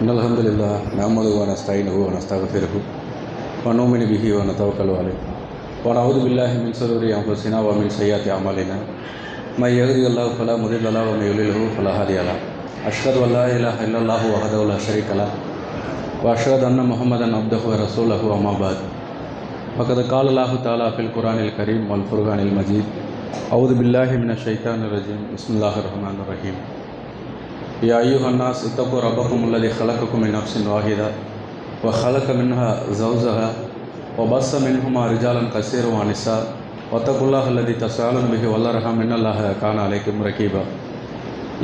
إن الحمد لله نحمده ونستعينه ونستغفره ونؤمن به ونتوكل عليه ونعوذ بالله من شرور أنفسنا ومن سيئات أعمالنا من يهده الله فلا مضل له ومن يضلل فلا هادي له أشهد أن لا إله إلا الله وحده لا شريك له وأشهد أن محمدا عبده ورسوله أما بعد فقد قال الله تعالى في القرآن الكريم والفرقان المجيد أعوذ بالله من الشيطان الرجيم بسم الله الرحمن الرحيم يا أيها الناس اتقوا ربكم الذي خلقكم من نفس واحدة وخلق منها زوجها وبث منهما رجالا كثيرا ونساء واتقوا الله الذي تساءلون به والأرحام إن الله كان عليكم رقيبا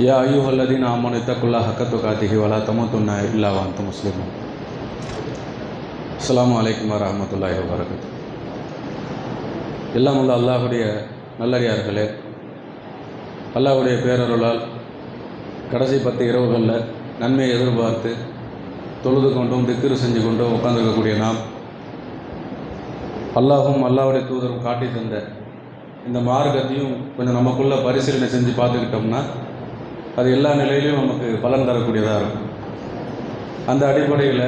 يا أيها الذين آمنوا اتقوا الله حق تقاته ولا تموتن إلا وأنتم مسلمون அஸ்ஸலாமு அலைக்கும் வரஹ்மத்துல்லாஹி வபரகாத்துஹு. எல்லாம் உள்ள அல்லாஹுடைய நல்லடியார்களே, அல்லாஹுடைய பேரருளால் கடைசி 10 இரவுகளில் நன்மையை எதிர்பார்த்து தொழுது கொண்டும் திக்ரு செஞ்சு கொண்டும் உட்காந்துருக்கக்கூடிய நாம், அல்லாஹும் அல்லாஹுடைய தூதரும் காட்டி தந்த இந்த மார்க்கத்தையும் கொஞ்சம் நமக்குள்ளே பரிசீலனை செஞ்சு பார்த்துக்கிட்டோம்னா அது எல்லா நிலையிலையும் நமக்கு பலன் தரக்கூடியதாக இருக்கும். அந்த அடிப்படையில்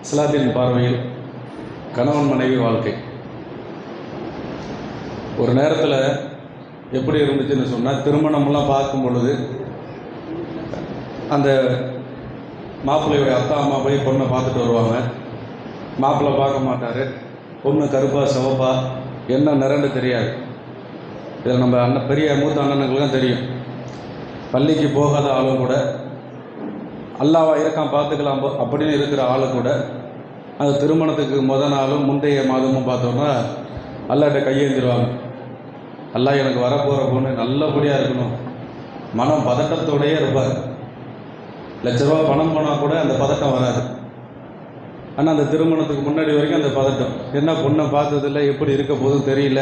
இஸ்லாத்தின் பார்வையில் கணவன் மனைவி வாழ்க்கை ஒரு நேரத்தில் எப்படி இருந்துச்சுன்னு சொன்னால், திருமணம்லாம் பார்க்கும் பொழுது அந்த மாப்பிள்ளையுடைய அப்பா அம்மா போய் பொண்ணை பார்த்துட்டு வருவாங்க. மாப்பிள்ளை பார்க்க மாட்டார். பொண்ணு கருப்பா சிவப்பா என்ன நிறன்னு தெரியாது. இதில் நம்ம பெரிய மூத்த அண்ணனுங்களுக்கு தான் தெரியும். பள்ளிக்கு போகாத ஆளும் கூட அல்லாவா இருக்கான் பார்த்துக்கலாம் அப்படின்னு இருக்கிற ஆளு கூட அந்த திருமணத்துக்கு நாளும் முந்தைய மாதமும் பார்த்தோன்னா அல்லாட்ட கையேந்திருவாங்க. அல்லா எனக்கு வரப்போகிற பொண்ணு நல்லபடியாக இருக்கணும், மனம் பதட்டத்தோடையே இருப்பார். ₹1,00,000 பணம் போனால் கூட அந்த பதட்டம் வராது. ஆனால் அந்த திருமணத்துக்கு முன்னாடி வரைக்கும் அந்த பதட்டம், என்ன பொண்ணை பார்த்ததில்லை, எப்படி இருக்க போதும் தெரியல.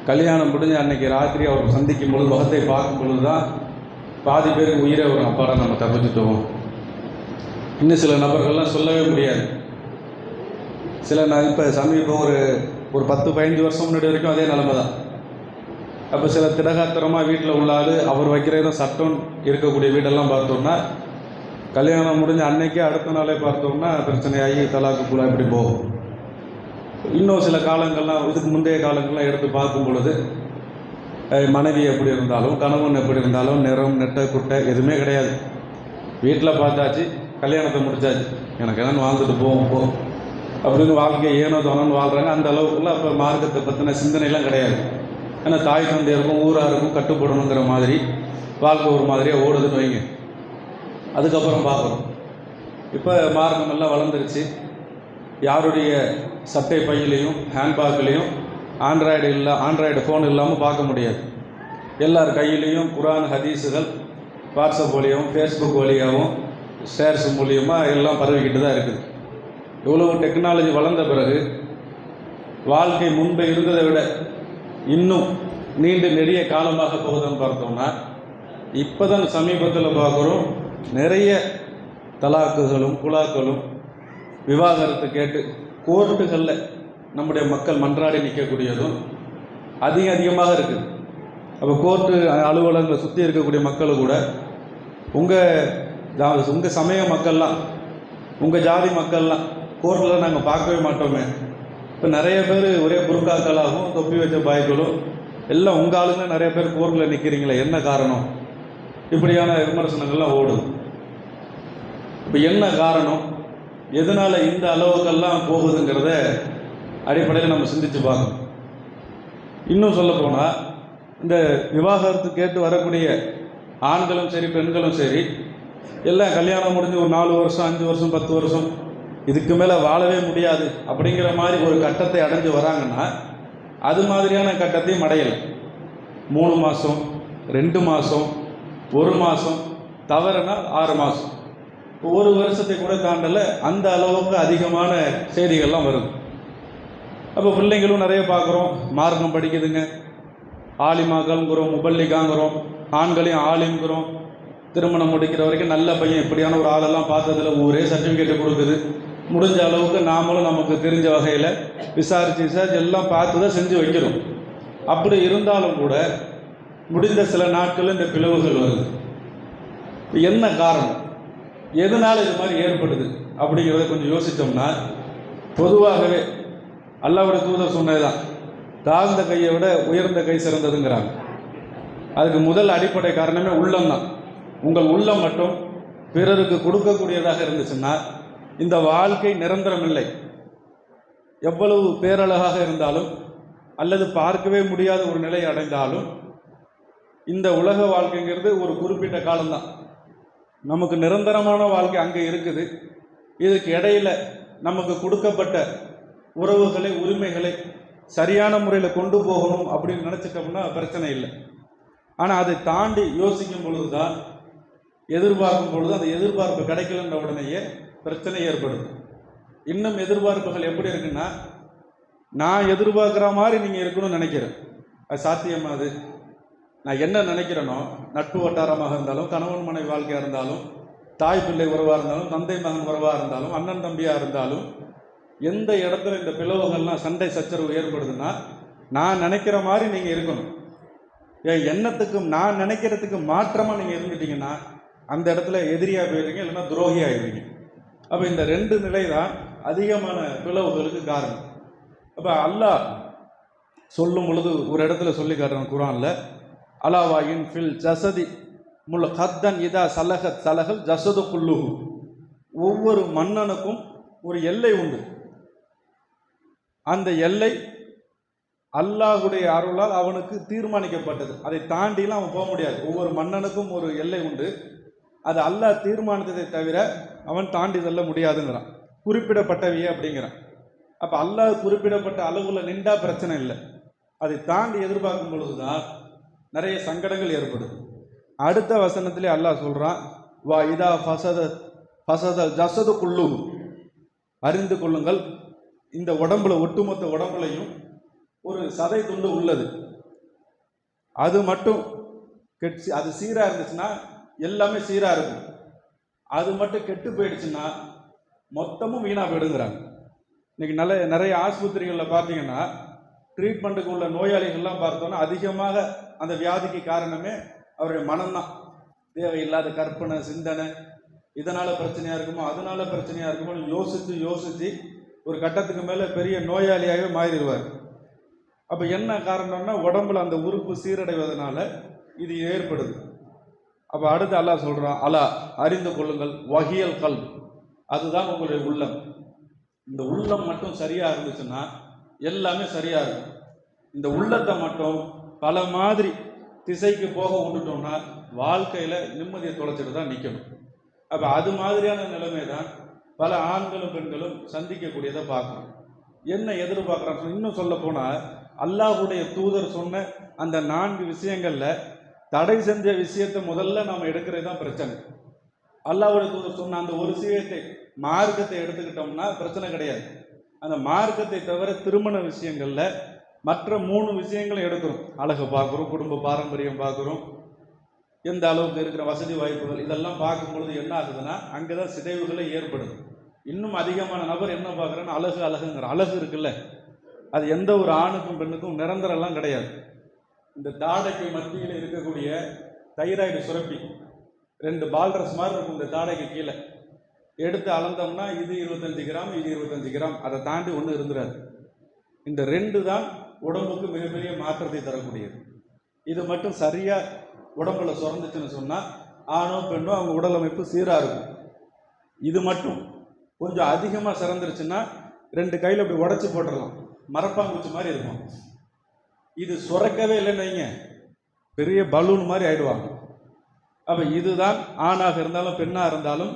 கல்யாணம் முடிஞ்சு அன்னைக்கு ராத்திரி அவர் சந்திக்கும் பொழுது, முகத்தை பார்க்கும் பொழுது தான் பாதி பேருக்கு உயிரை வரும். அப்பாடா நம்ம தப்பிச்சுட்டோம். இன்னும் சில நபர்கள்லாம் சொல்லவே முடியாது. இப்போ சமீபம் ஒரு 10-15 வருஷம் முன்னாடி வரைக்கும் அதே நிலைமை தான். அப்போ சில திடகாத்திரமாக வீட்டில் உள்ளாது அவர் வைக்கிற சட்டம் இருக்கக்கூடிய வீடெல்லாம் பார்த்தோம்னா, கல்யாணம் முடிஞ்ச அன்னைக்கே அடுத்த நாளே பார்த்தோம்னா பிரச்சனையாகி தலாக்கு கூட இப்படி போகும். இன்னும் சில காலங்கள்லாம், இதுக்கு முந்தைய காலங்கள்லாம் எடுத்து பார்க்கும் பொழுது மனைவி எப்படி இருந்தாலும் கணவன் எப்படி இருந்தாலும் நிறம் நெட்டை குட்டை எதுவுமே கிடையாது. வீட்டில் பார்த்தாச்சு, கல்யாணத்தை முடிச்சாச்சு, எனக்கு என்னென்னு வாழ்ந்துட்டு போவோம் அப்படின்னு வாழ்க்கை ஏனோ தோணுன்னு வாழ்கிறாங்க. அந்த அளவுக்குள்ள அப்போ மார்க்கத்தை பற்றின சிந்தனைலாம் கிடையாது. ஏன்னா தாய் தந்தையருக்கும் ஊராருக்கும் கட்டுப்படணுங்கிற மாதிரி வாழ்க்கை ஒரு மாதிரியாக ஓடுதுன்னு வைங்க. அதுக்கப்புறம் பார்க்குறோம், இப்போ மார்க்கமெல்லாம் வளர்ந்துருச்சு. யாருடைய சட்டை பையிலையும் ஹேண்ட்பேக்லேயும் ஆண்ட்ராய்டு ஃபோன் இல்லாமல் பார்க்க முடியாது. எல்லார் கையிலையும் குரான் ஹதீஸுகள் வாட்ஸ்அப் வழியாகவும் ஃபேஸ்புக் வழியாகவும் ஷேர்ஸ் மூலியமாக எல்லாம் பரவிக்கிட்டு தான் இருக்குது. இவ்வளவு டெக்னாலஜி வளர்ந்த பிறகு வாழ்க்கை முன்பு இருந்ததை விட இன்னும் நீண்ட நெடிய காலமாக போகுதுன்னு பார்த்தோம்னா, இப்போ தான் சமீபத்தில் பார்க்குறோம், நிறைய தலாக்குகளும் குலாக்களும் விவாகரத்து கேட்டு கோர்ட்டுகளில் நம்முடைய மக்கள் மன்றாடி நிற்கக்கூடியதும் அதிகமாக இருக்குது. அப்போ கோர்ட்டு அலுவலகங்களை சுற்றி இருக்கக்கூடிய மக்கள் கூட உங்கள் சமய மக்கள்லாம், உங்கள் ஜாதி மக்கள்லாம் கோர்ட்டில் நாங்கள் பார்க்கவே மாட்டோமே. இப்போ நிறைய பேர் ஒரே புர்காக்களாகவும் தொப்பி வச்ச பாய்களும் எல்லாம் உங்கள் ஆளுங்க நிறைய பேர் கோர்ட்டில் நிற்கிறீங்களே, என்ன காரணம்? இப்படியான விமர்சனங்கள்லாம் ஓடுது. இப்போ என்ன காரணம், எதனால் இந்த அளவுக்கெல்லாம் போகுதுங்கிறத அடிப்படையில் நம்ம சிந்திச்சு பார்க்கணும். இன்னும் சொல்ல போனால், இந்த விவாகரத்து கேட்டு வரக்கூடிய ஆண்களும் சரி பெண்களும் சரி எல்லாம் கல்யாணம் முடிஞ்சு ஒரு 4 வருஷம் 5 வருஷம் 10 வருஷம் இதுக்கு மேலே வாழவே முடியாது அப்படிங்கிற மாதிரி ஒரு கட்டத்தை அடைஞ்சு வராங்கன்னா, அது மாதிரியான கட்டத்தையும் அடையலை. 3 மாதம் 2 மாதம் 1 மாதம் தவறுனா 6 மாதம், 1 வருஷத்தை கூட தாண்டலை. அந்த அளவுக்கு அதிகமான செய்திகள்லாம் வருது. அப்போ பிள்ளைங்களும் நிறைய பார்க்குறோம், மார்க்கம் படிக்குதுங்க, ஆலிமாக்கள்ங்கிறோம், முபல்லிகாங்கிறோம், ஆண்களையும் ஆலிம்ங்கிறோம். திருமணம் முடிக்கிற வரைக்கும் நல்ல பையன் இப்படியான ஒரு ஆளெல்லாம் பார்த்ததில் ஊரே சர்டிஃபிகேட்டு கொடுக்குது. முடிஞ்ச அளவுக்கு நாமளும் நமக்கு தெரிஞ்ச வகையில் விசாரித்து எல்லாம் பார்த்து தான் செஞ்சு வைக்கிறோம். அப்படி இருந்தாலும் கூட முடிந்த சில நாட்கள் இந்த பிளவுகள் வருது. என்ன காரணம்? எதனால இது மாதிரி ஏற்படுது அப்படிங்கிறத கொஞ்சம் யோசித்தோம்னா, பொதுவாகவே அல்லாஹ்வுடைய தூதர் சொன்னதுதான், தாழ்ந்த கையை விட உயர்ந்த கை சிறந்ததுங்கிறாங்க. அதுக்கு முதல் அடிப்படை காரணமே உள்ளம்தான். உங்கள் உள்ளம் மட்டும் பிறருக்கு கொடுக்கக்கூடியதாக இருந்துச்சுன்னா இந்த வாழ்க்கை நிரந்தரம் இல்லை. எவ்வளவு பேரழகாக இருந்தாலும் அல்லது பார்க்கவே முடியாத ஒரு நிலை அடைந்தாலும் இந்த உலக வாழ்க்கைங்கிறது ஒரு குறிப்பிட்ட காலம்தான். நமக்கு நிரந்தரமான வாழ்க்கை அங்கே இருக்குது. இதுக்கு இடையில நமக்கு கொடுக்கப்பட்ட உறவுகளை, உரிமைகளை சரியான முறையில் கொண்டு போகணும் அப்படின்னு நினச்சிட்டோம்னா பிரச்சனை இல்லை. ஆனால் அதை தாண்டி யோசிக்கும் பொழுது தான், எதிர்பார்க்கும் பொழுது அந்த எதிர்பார்ப்பு கிடைக்கலன்ற உடனேயே பிரச்சனை ஏற்படுது. இன்னும் எதிர்பார்ப்புகள் எப்படி இருக்குன்னா, நான் எதிர்பார்க்குற மாதிரி நீங்கள் இருக்கணும்னு நினைக்கிறேன். அது சாத்தியமா? அது நான் என்ன நினைக்கிறேனோ, நட்பு வட்டாரமாக இருந்தாலும், கணவன் மனைவி வாழ்க்கையாக இருந்தாலும், தாய் பிள்ளை உறவாக இருந்தாலும், தந்தை மகன் உறவாக இருந்தாலும், அண்ணன் தம்பியாக இருந்தாலும், எந்த இடத்துல இந்த பிளவுகள்லாம் சண்டை சச்சரவு ஏற்படுதுன்னா நான் நினைக்கிற மாதிரி நீங்கள் இருக்கணும். என் எண்ணத்துக்கும் நான் நினைக்கிறதுக்கு மாற்றமாக நீங்கள் இருந்துட்டீங்கன்னா அந்த இடத்துல எதிரியாக போயிடுறீங்க, இல்லைன்னா துரோகி ஆகிடுவீங்க. அப்போ இந்த ரெண்டு நிலை தான் அதிகமான பிளவுகளுக்கு காரணம். அப்போ அல்லாஹ் சொல்லும் பொழுது ஒரு இடத்துல சொல்லி காட்டுறான் குர்ஆன்ல, அலாவாயின் ஃபில் ஜசதி முல் கத்தன் இதா சலகத் சலகல் ஜசது குல்லுஹு. ஒவ்வொரு மன்னனுக்கும் ஒரு எல்லை உண்டு. அந்த எல்லை அல்லாஹ்வுடைய அருளால் அவனுக்கு தீர்மானிக்கப்பட்டது. அதை தாண்டிலாம் அவன் போக முடியாது. ஒவ்வொரு மன்னனுக்கும் ஒரு எல்லை உண்டு. அது அல்லாஹ் தீர்மானித்ததை தவிர அவன் தாண்டி செல்ல முடியாதுங்கிறான். குறிப்பிடப்பட்டவையே அப்படிங்கிறான். அப்போ அல்லாஹ் குறிப்பிடப்பட்ட அளவுல நின்றா பிரச்சனை இல்லை. அதை தாண்டி எதிர்பார்க்கும் பொழுதுதான் நிறைய சங்கடங்கள் ஏற்படுது. அடுத்த வசனத்திலே அல்லாஹ் சொல்றான், வா இதா ஃபசத ஜசது குல்லுஹு. அறிந்து கொள்ளுங்கள், இந்த உடம்புல, ஒட்டுமொத்த உடம்புலையும் ஒரு சதை துண்டு உள்ளது. அது மட்டும் அது சீராக இருந்துச்சுன்னா எல்லாமே சீராக இருக்கும். அது மட்டும் கெட்டு போயிடுச்சுன்னா மொத்தமும் வீணாக போயிடுங்கிறாங்க. இன்னைக்கு நிறைய ஆஸ்பத்திரிகளில் பார்த்தீங்கன்னா ட்ரீட்மெண்ட்டுக்கு உள்ள நோயாளிகள்லாம் பார்த்தோன்னா அதிகமாக அந்த வியாதிக்கு காரணமே அவருடைய மனம்தான். தேவையில்லாத கற்பனை, சிந்தனை, இதனால் பிரச்சனையாக இருக்குமோ அதனால பிரச்சனையாக இருக்குமோ யோசித்து யோசித்து ஒரு கட்டத்துக்கு மேலே பெரிய நோயாளியாகவே மாறிடுவார். அப்போ என்ன காரணம்னா உடம்புல அந்த உறுப்பு சீரடைவதனால இது ஏற்படுது. அப்போ அடுத்து அல்லாஹ் சொல்கிறான், அலா அறிந்து கொள்ளுங்கள், வஹியல் கல்ப், அதுதான் உங்களுடைய உள்ளம். இந்த உள்ளம் மட்டும் சரியாக இருந்துச்சுன்னா எல்லாமே சரியாக இருக்கும். இந்த உள்ளத்தை மட்டும் பல மாதிரி திசைக்கு போக விட்டுட்டோம்னா வாழ்க்கையில் நிம்மதியை தொலைச்சிட்டு தான் நிற்கணும். அப்போ அது மாதிரியான நிலைமை தான் பல ஆண்களும் பெண்களும் சந்திக்கக்கூடியதை பார்க்கணும். என்ன எதிர்பார்க்குறான்னு இன்னும் சொல்ல போனால், அல்லாஹ்வுடைய தூதர் சொன்ன அந்த 4 விஷயங்களில் தடை செஞ்ச விஷயத்தை முதல்ல நாம் எடுக்கிறது தான் பிரச்சனை. அல்லாஹ்வுடைய தூதர் சொன்ன அந்த ஒரு விஷயத்தை, மார்க்கத்தை எடுத்துக்கிட்டோம்னா பிரச்சனை கிடையாது. அந்த மார்க்கத்தை தவிர திருமண விஷயங்களில் மற்ற 3 விஷயங்களும் எடுக்கிறோம். அழகு பார்க்குறோம், குடும்ப பாரம்பரியம் பார்க்குறோம், எந்த அளவுக்கு இருக்கிற வசதி வாய்ப்புகள், இதெல்லாம் பார்க்கும் பொழுது என்ன ஆகுதுன்னா அங்கே தான் சிதைவுகளே ஏற்படுது. இன்னும் அதிகமான நபர் என்ன பார்க்குறேன்னா அழகுங்கிற அழகு இருக்குல்ல, அது எந்த ஒரு ஆணுக்கும் பெண்ணுக்கும் நிரந்தரம்லாம் கிடையாது. இந்த தாடைக்கு மத்தியில் இருக்கக்கூடிய தைராய்டு சுரப்பி 2 பால்ரஸ் மாதிரி இருக்கும். இந்த தாடைக்கு கீழே எடுத்து அளந்தோம்னா இது 25 கிராம், இது 25 கிராம், அதை தாண்டி ஒன்று இருந்துடாது. இந்த 2 தான் உடம்புக்கு மிகப்பெரிய மாற்றத்தை தரக்கூடியது. இது மட்டும் சரியாக உடம்புல சுரந்துச்சுன்னு சொன்னால் ஆணோ பெண்ணோ அவங்க உடல் அமைப்பு சீராக இருக்கும். இது மட்டும் கொஞ்சம் அதிகமாக சிறந்துருச்சுன்னா 2 கையில் அப்படி உடச்சி போட்டுடலாம், மரப்பாங்குச்சி மாதிரி இருக்கும். இது சுரக்கவே இல்லைன்னு வைங்க, பெரிய பலூன் மாதிரி ஆயிடுவாங்க. அப்போ இதுதான் ஆணாக இருந்தாலும் பெண்ணாக இருந்தாலும்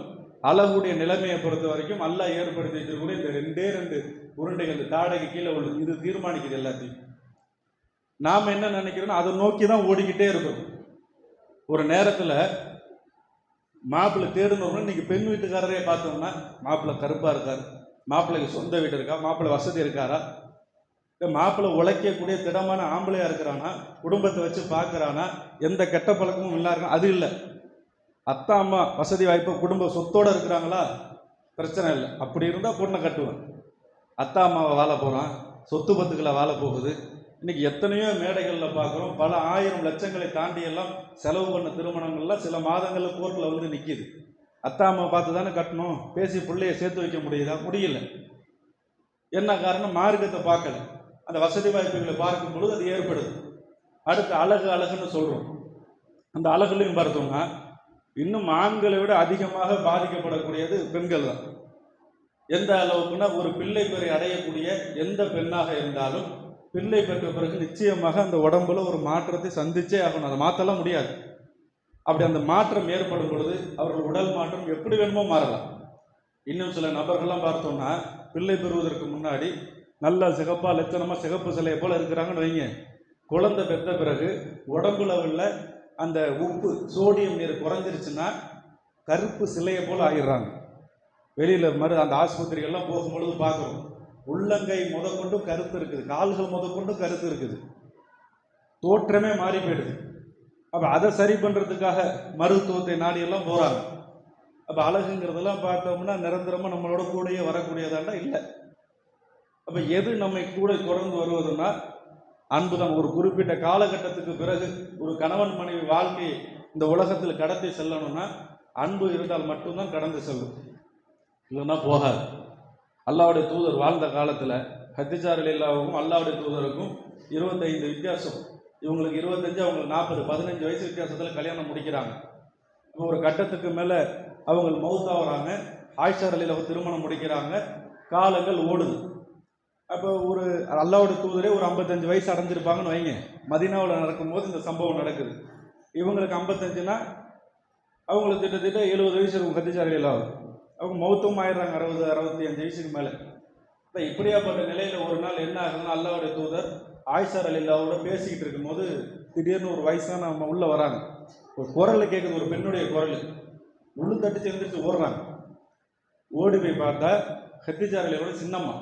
அழகுடைய நிலைமையை பொறுத்த வரைக்கும் அல்லாஹ் ஏற்படுத்தி வச்சிருக்கூடிய இந்த 2 உருண்டைகள் தாடைக்கு கீழே உள்ளது. இது தீர்மானிக்குது எல்லாத்தையும். நாம் என்ன நினைக்கிறோன்னா அதை நோக்கி தான் ஓடிக்கிட்டே இருக்கும். ஒரு நேரத்தில் மாப்பிள்ளை தேடணும்னா இன்னைக்கு பெண் வீட்டுக்காரரே பார்த்தோம்னா, மாப்பிள்ளை கருப்பாக இருக்கார், மாப்பிள்ளைக்கு சொந்த வீடு இருக்கா, மாப்பிள்ளை வசதி இருக்காரா, இல்லை மாப்பிள்ளை உழைக்கக்கூடிய திடமான ஆம்பளையாக இருக்கிறானா, குடும்பத்தை வச்சு பார்க்குறானா, எந்த கெட்ட பழக்கமும் இல்லாருன்னா, அது இல்லை. அத்தா அம்மா வசதி வாய்ப்பு குடும்ப சொத்தோடு இருக்கிறாங்களா, பிரச்சனை இல்லை. அப்படி இருந்தால் பொண்ணை கட்டுவேன். அத்தா அம்மாவை வாழ போகிறான், சொத்து பத்துக்களை வாழ போகுது. இன்றைக்கி எத்தனையோ மேடைகளில் பார்க்குறோம், பல ஆயிரம் லட்சங்களை தாண்டி எல்லாம் செலவு பண்ண திருமணங்கள்லாம் சில மாதங்களில் கோர்ட்டில் வந்து நிற்கிது. அத்தா அம்மா பார்த்து தானே கட்டணும், பேசி பிள்ளைய சேர்த்து வைக்க முடியுதா? முடியல. என்ன காரணம்? மார்க்கத்தை பார்க்கல. அந்த வசதி வாய்ப்புகளை பார்க்கும் பொழுது அது ஏற்படுது. அடுத்து அழகுன்னு சொல்றோம். அந்த அழகுலையும் பார்த்தோம்னா இன்னும் ஆண்களை விட அதிகமாக பாதிக்கப்படக்கூடியது பெண்கள் தான். எந்த அளவுக்குன்னா, ஒரு பிள்ளை பெறை அடையக்கூடிய எந்த பெண்ணாக இருந்தாலும் பிள்ளை பெற்ற பிறகு நிச்சயமாக அந்த உடம்புல ஒரு மாற்றத்தை சந்திச்சே ஆகணும். அதை மாற்றலாம் முடியாது. அப்படி அந்த மாற்றம் ஏற்படும் பொழுது அவர்கள் உடல் மாற்றம் எப்படி வேணுமோ மாறலாம். இன்னும் சில நபர்கள்லாம் பார்த்தோம்னா பிள்ளை பெறுவதற்கு முன்னாடி நல்ல சிகப்பா லட்சணமாக சிகப்பு சிலையை போல இருக்கிறாங்கன்னு வைங்க. குழந்தை பெற்ற பிறகு உடம்புல உள்ள அந்த உப்பு சோடியம் நீர் குறைஞ்சிருச்சுன்னா கருப்பு சிலையை போல ஆகிடுறாங்க. வெளியில் அந்த ஆஸ்பத்திரிகள்லாம் போகும்பொழுது பார்க்குறோம், உள்ளங்கை முதற்கொண்டும் கருத்து இருக்குது, கால்கள் முதற்கொண்டும் கருத்து இருக்குது, தோற்றமே மாறி போயிடுது. அப்போ அதை சரி பண்ணுறதுக்காக மருத்துவத்தை நாடியெல்லாம் போகிறாங்க. அப்போ அழகுங்கிறதெல்லாம் பார்த்தோம்னா நிரந்தரமாக நம்மளோட கூடயே வரக்கூடியதாண்டா இல்லை. அப்போ எது நம்மை கூட தொடர்ந்து வருவதுன்னா அன்பு தான். ஒரு குறிப்பிட்ட காலகட்டத்துக்கு பிறகு ஒரு கணவன் மனைவி வாழ்க்கை இந்த உலகத்தில் கடத்தி செல்லணும்னா அன்பு இருந்தால் மட்டும்தான் கடந்து செல்லும், இல்லைன்னா போகாது. அல்லாவுடைய தூதர் வாழ்ந்த காலத்தில் ஹதிஜா ரலியல்லாஹுவும் அல்லாவுடைய தூதருக்கும் 25 வித்தியாசம். இவங்களுக்கு 25, அவங்களுக்கு 40, 15 வயசு வித்தியாசத்தில் கல்யாணம் முடிக்கிறாங்க. ஒரு கட்டத்துக்கு மேலே அவங்க மௌத்தாகிறாங்க. ஆயிஷா ரலியல்லாஹு திருமணம் முடிக்கிறாங்க. காலங்கள் ஓடுது. அப்போ ஒரு அல்லாவுடைய தூதரே ஒரு 55 வயசு அடைஞ்சிருப்பாங்கன்னு வைங்க. மதீனாவில் நடக்கும்போது இந்த சம்பவம் நடக்குது. இவங்களுக்கு 55னா அவங்களுக்கு கிட்டத்தட்ட 70 வயசு இருக்கும் ஹதிஜா ரலியல்லாஹு. அவங்க மௌத்தும் ஆயிடுறாங்க 60, 65 வயசுக்கு மேலே. இப்போ இப்படியாப்பட்ட நிலையில் ஒரு நாள் என்ன ஆகுதுன்னா, அல்லாவுடைய தூதர் ஆயிஷா ரலியல்லாஹுவோட பேசிக்கிட்டு இருக்கும்போது திடீர்னு ஒரு வயசான நம்ம உள்ளே வராங்க. ஒரு குரல் கேட்குது, ஒரு பெண்ணுடைய குரல். உள்ளு தட்டி சேர்ந்துட்டு ஓடுறாங்க. ஓடி போய் பார்த்தா ஹதிஜா ரலியல்லாஹுவோட சின்னம்மா.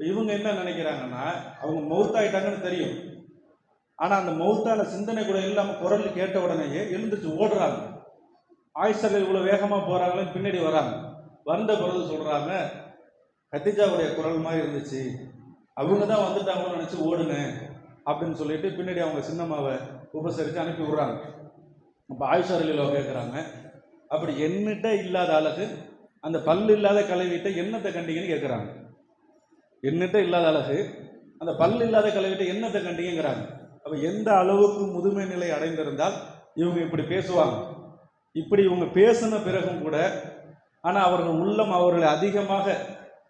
இவங்க என்ன நினைக்கிறாங்கன்னா, அவங்க மௌத்தாயிட்டாங்கன்னு தெரியும். ஆனால் அந்த மௌத்தான சிந்தனை கூட இல்லாமல் குரல் கேட்ட உடனேயே எழுந்துச்சு ஓடுறாங்க. ஆயிஷா இவ்வளோ வேகமாக போகிறாங்களேன்னு பின்னாடி வராங்க. வந்த பிறகு சொல்கிறாங்க, ஹதிஜாவுடைய குரல் மாதிரி இருந்துச்சு, அவங்க தான் வந்துட்டாங்கன்னு நினச்சி ஓடுனேன் அப்படின்னு சொல்லிட்டு பின்னாடி அவங்க சின்னம்மாவை உபசரித்து அனுப்பி விடுறாங்க. அப்போ ஆயிஷா ரலியல்லாஹு கேட்குறாங்க, அப்படி என்னிட்ட இல்லாத அழகு அந்த பல்லு இல்லாத கலவிட்ட என்னத்தை கண்டிங்கன்னு கேட்குறாங்க. என்னிட்ட இல்லாத அழகு அந்த பல்லு இல்லாத கலவிட்ட என்னத்தை கண்டிங்கிறாங்க. அப்போ எந்த அளவுக்கு முதுமை நிலை அடைந்திருந்தால் இவங்க இப்படி பேசுவாங்க. இப்படி இவங்க பேசின பிறகும் கூட ஆனால் அவர்கள் உள்ளம் அவர்களை அதிகமாக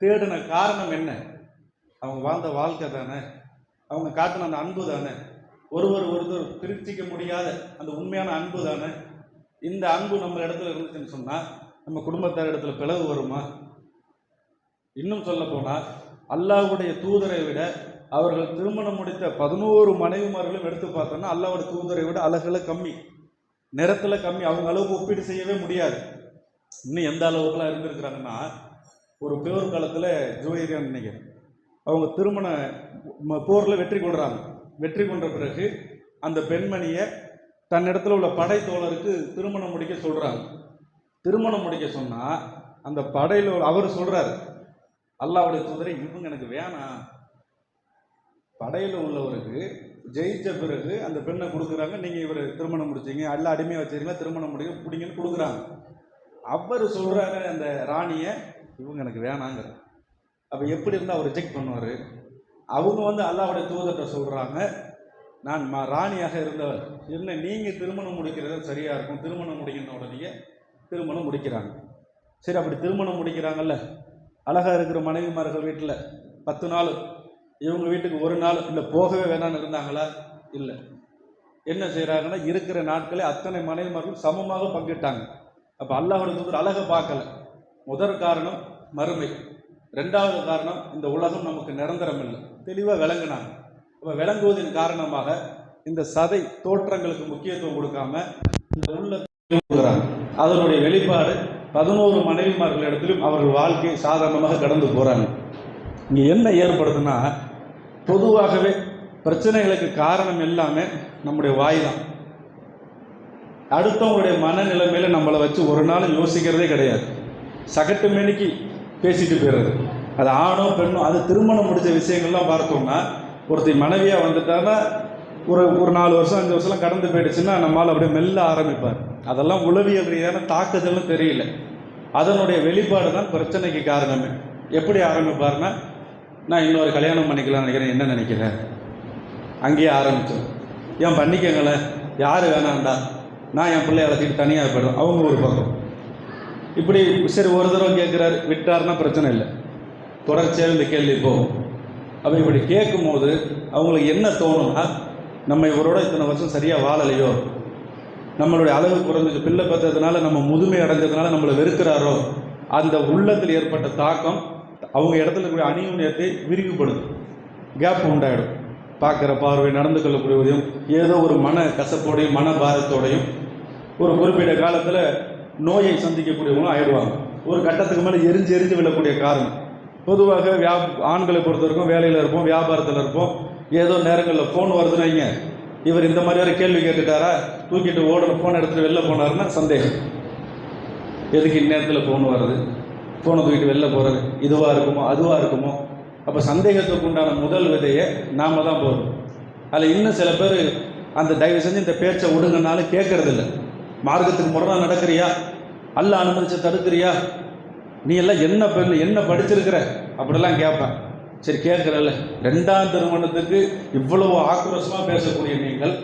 தேடின காரணம் என்ன? அவங்க வாழ்ந்த வாழ்க்கை தானே, அவங்க காட்டின அந்த அன்பு தானே, ஒருவர் பிரிச்சிக்க முடியாத அந்த உண்மையான அன்பு தானே. இந்த அன்பு நம்ம இடத்துல இருந்துச்சுன்னு சொன்னால் நம்ம குடும்பத்தார் இடத்துல பிளவு வருமா? இன்னும் சொல்ல போனால் அல்லாஹ்வுடைய தூதரை விட அவர்கள் திருமணம் முடித்த 11 மனைவிமார்களும் எடுத்து பார்த்தோன்னா அல்லாஹ்வுடைய தூதரை விட அழகுல கம்மி, நிறத்தில் கம்மி. அவங்க அளவுக்கு ஒப்பீடு செய்யவே முடியாது. இன்னும் எந்த அளவுக்குலாம் இருந்திருக்கிறாங்கன்னா, ஒரு போர் காலத்தில் ஜுவைரியான்னு நினைக்கிறேன், அவங்க திருமண போரில் வெற்றி கொள்கிறாங்க. வெற்றி கொண்ட பிறகு அந்த பெண்மணியை தன்னிடத்தில் உள்ள படை தோழருக்கு திருமணம் முடிக்க சொல்கிறாங்க. திருமணம் முடிக்க சொன்னால் அந்த படையில் அவர் சொல்கிறார், அல்லாஹ்வுடைய தூதரை இவங்க எனக்கு வேணாம். படையில் உள்ளவருக்கு ஜெயிச்ச பிறகு அந்த பெண்ணை கொடுக்குறாங்க, நீங்கள் இவர் திருமணம் முடிச்சிங்க, அல்ல அடிமையாக வச்சுருங்களா, திருமணம் பிடிங்கன்னு கொடுக்குறாங்க. அவர் சொல்கிறாரு அந்த ராணியை இவங்க எனக்கு வேணாங்கிற. அப்போ எப்படி இருந்தால் அவர் ரிஜெக்ட் பண்ணுவார்? அவங்க அல்லாஹ்வுடைய தூதர்கிட்ட சொல்கிறாங்க, நான் ராணியாக இருந்தவர், என்ன நீங்கள் திருமணம் முடிக்கிறது சரியாக இருக்கும், திருமணம் முடிக்கிற உடனே திருமணம் முடிக்கிறாங்க. சரி, அப்படி திருமணம் முடிக்கிறாங்கல்ல, அழகாக இருக்கிற மனைவிமார்கள் வீட்டில் 10 நாள், இவங்க வீட்டுக்கு 1 நாள் இல்லை, போகவே வேணான்னு இருந்தாங்களா? இல்லை. என்ன செய்கிறாங்கன்னா, இருக்கிற நாட்களே அத்தனை மனைவிமார்களும் சமமாக பங்கிட்டாங்க. அப்போ அல்லாஹ்வுடைய தூதர் அழகை பார்க்கல. முதல் காரணம் மறுமை, 2வது காரணம் இந்த உலகம் நமக்கு நிரந்தரம் இல்லை, தெளிவாக விளங்குனாங்க. அப்போ விளங்குவதன் காரணமாக இந்த சதை தோற்றங்களுக்கு முக்கியத்துவம் கொடுக்காம இந்த உள்ள கொடுக்குறாங்க. அதனுடைய வெளிப்பாடு 11 மனைவிமார்கள் இடத்திலும் அவர்கள் வாழ்க்கை சாதாரணமாக கடந்து போகிறாங்க. இங்கே என்ன ஏற்படுதுன்னா, பொதுவாகவே பிரச்சனைகளுக்கு காரணம் எல்லாமே நம்முடைய வாய் தான். அடுத்தவங்களுடைய மனநிலைமையில நம்மளை வச்சு ஒரு நாள் யோசிக்கிறதே கிடையாது. சகட்டு மேனிக்கு பேசிட்டு போயிடுறது. அது ஆணோ பெண்ணோ, அது திருமணம் முடித்த விஷயங்கள்லாம் பார்த்தோம்னா, ஒருத்தர் மனைவியாக வந்துட்டான்னா ஒரு 4 வருஷம் 5 வருஷம்லாம் கடந்து போயிடுச்சுன்னா நம்மளால் அப்படியே மெல்ல ஆரம்பிப்பார். அதெல்லாம் உளவியல் ரீதியான தாக்குதல்னு தெரியல. அதனுடைய வெளிப்பாடு தான் பிரச்சனைக்கு காரணமே. எப்படி ஆரம்பிப்பார்னா, நான் இன்னொரு கல்யாணம் பண்ணிக்கலாம்னு நினைக்கிறேன், என்ன நினைக்கிறேன், அங்கேயே ஆரம்பித்தோம். ஏன் பண்ணிக்கங்களேன், யார் வேணாண்டா, நான் என் பிள்ளைய அழைச்சிட்டு தனியாக போயிடும், அவங்க ஒரு பக்கம். இப்படி சரி ஒரு தடவை கேட்குறாரு, விட்டார்னா பிரச்சனை இல்லை, தொடர்ச்சியாக இந்த கேள்வி போகும். அப்போ இப்படி கேட்கும்போது அவங்களுக்கு என்ன தோணும்னா, நம்ம இவரோட இத்தனை வருஷம் சரியாக வாழலையோ, நம்மளுடைய அளவு குறைஞ்சிச்சு, பிள்ளை பார்த்ததுனால நம்ம முதுமை அடைஞ்சதுனால நம்மளை வெறுக்கிறாரோ, அந்த உள்ளத்தில் ஏற்பட்ட தாக்கம் அவங்க இடத்துல இருக்கக்கூடிய அணியுணியத்தை விரிவுபடுது, கேப் உண்டாயிடும். பார்க்குற பார்வை, நடந்து கொள்ளக்கூடியதையும் ஏதோ ஒரு மன கசப்போடையும் மன பாரத்தோடையும் ஒரு குறிப்பிட்ட காலத்தில் நோயை சந்திக்கக்கூடியவங்களும் ஆயிடுவாங்க. ஒரு கட்டத்துக்கு மேலே எரிஞ்சு எரிஞ்சு விழக்கூடிய காரணம். பொதுவாக ஆண்களை பொறுத்த வரைக்கும் வேலையில் இருப்போம், வியாபாரத்தில் இருப்போம், ஏதோ நேரங்களில் ஃபோன் வருதுன்னு வைங்க, இவர் இந்த மாதிரி ஒரு கேள்வி கேட்டுட்டாரா, தூக்கிட்டு ஓடணும், ஃபோன் எடுத்துகிட்டு வெளில போனாருன்னா சந்தேகம். எதுக்கு இந்நேரத்தில் ஃபோன் வருது, ஃபோனை தூக்கிட்டு வெளில போகிறது, இதுவாக இருக்குமோ அதுவாக இருக்குமோ. அப்போ சந்தேகத்துக்கு உண்டான முதல் விதையை நாம் தான் போகிறோம். அதில் இன்னும் சில பேர் அந்த தயவு செஞ்சு இந்த பேச்சை விடுங்கனாலும் கேட்கறதில்ல. மார்க்கத்துக்கு முரணாக நடக்கிறியா, அல்ல அனுமதிச்சு தடுக்கிறியா, நீ எல்லாம் என்ன பெண், என்ன படிச்சிருக்கிற, அப்படிலாம் கேட்பேன். சரி கேட்குறல்ல, 2ஆம் திருமணத்துக்கு இவ்வளவு ஆக்ரோஷமாக பேசக்கூடிய நீங்கள்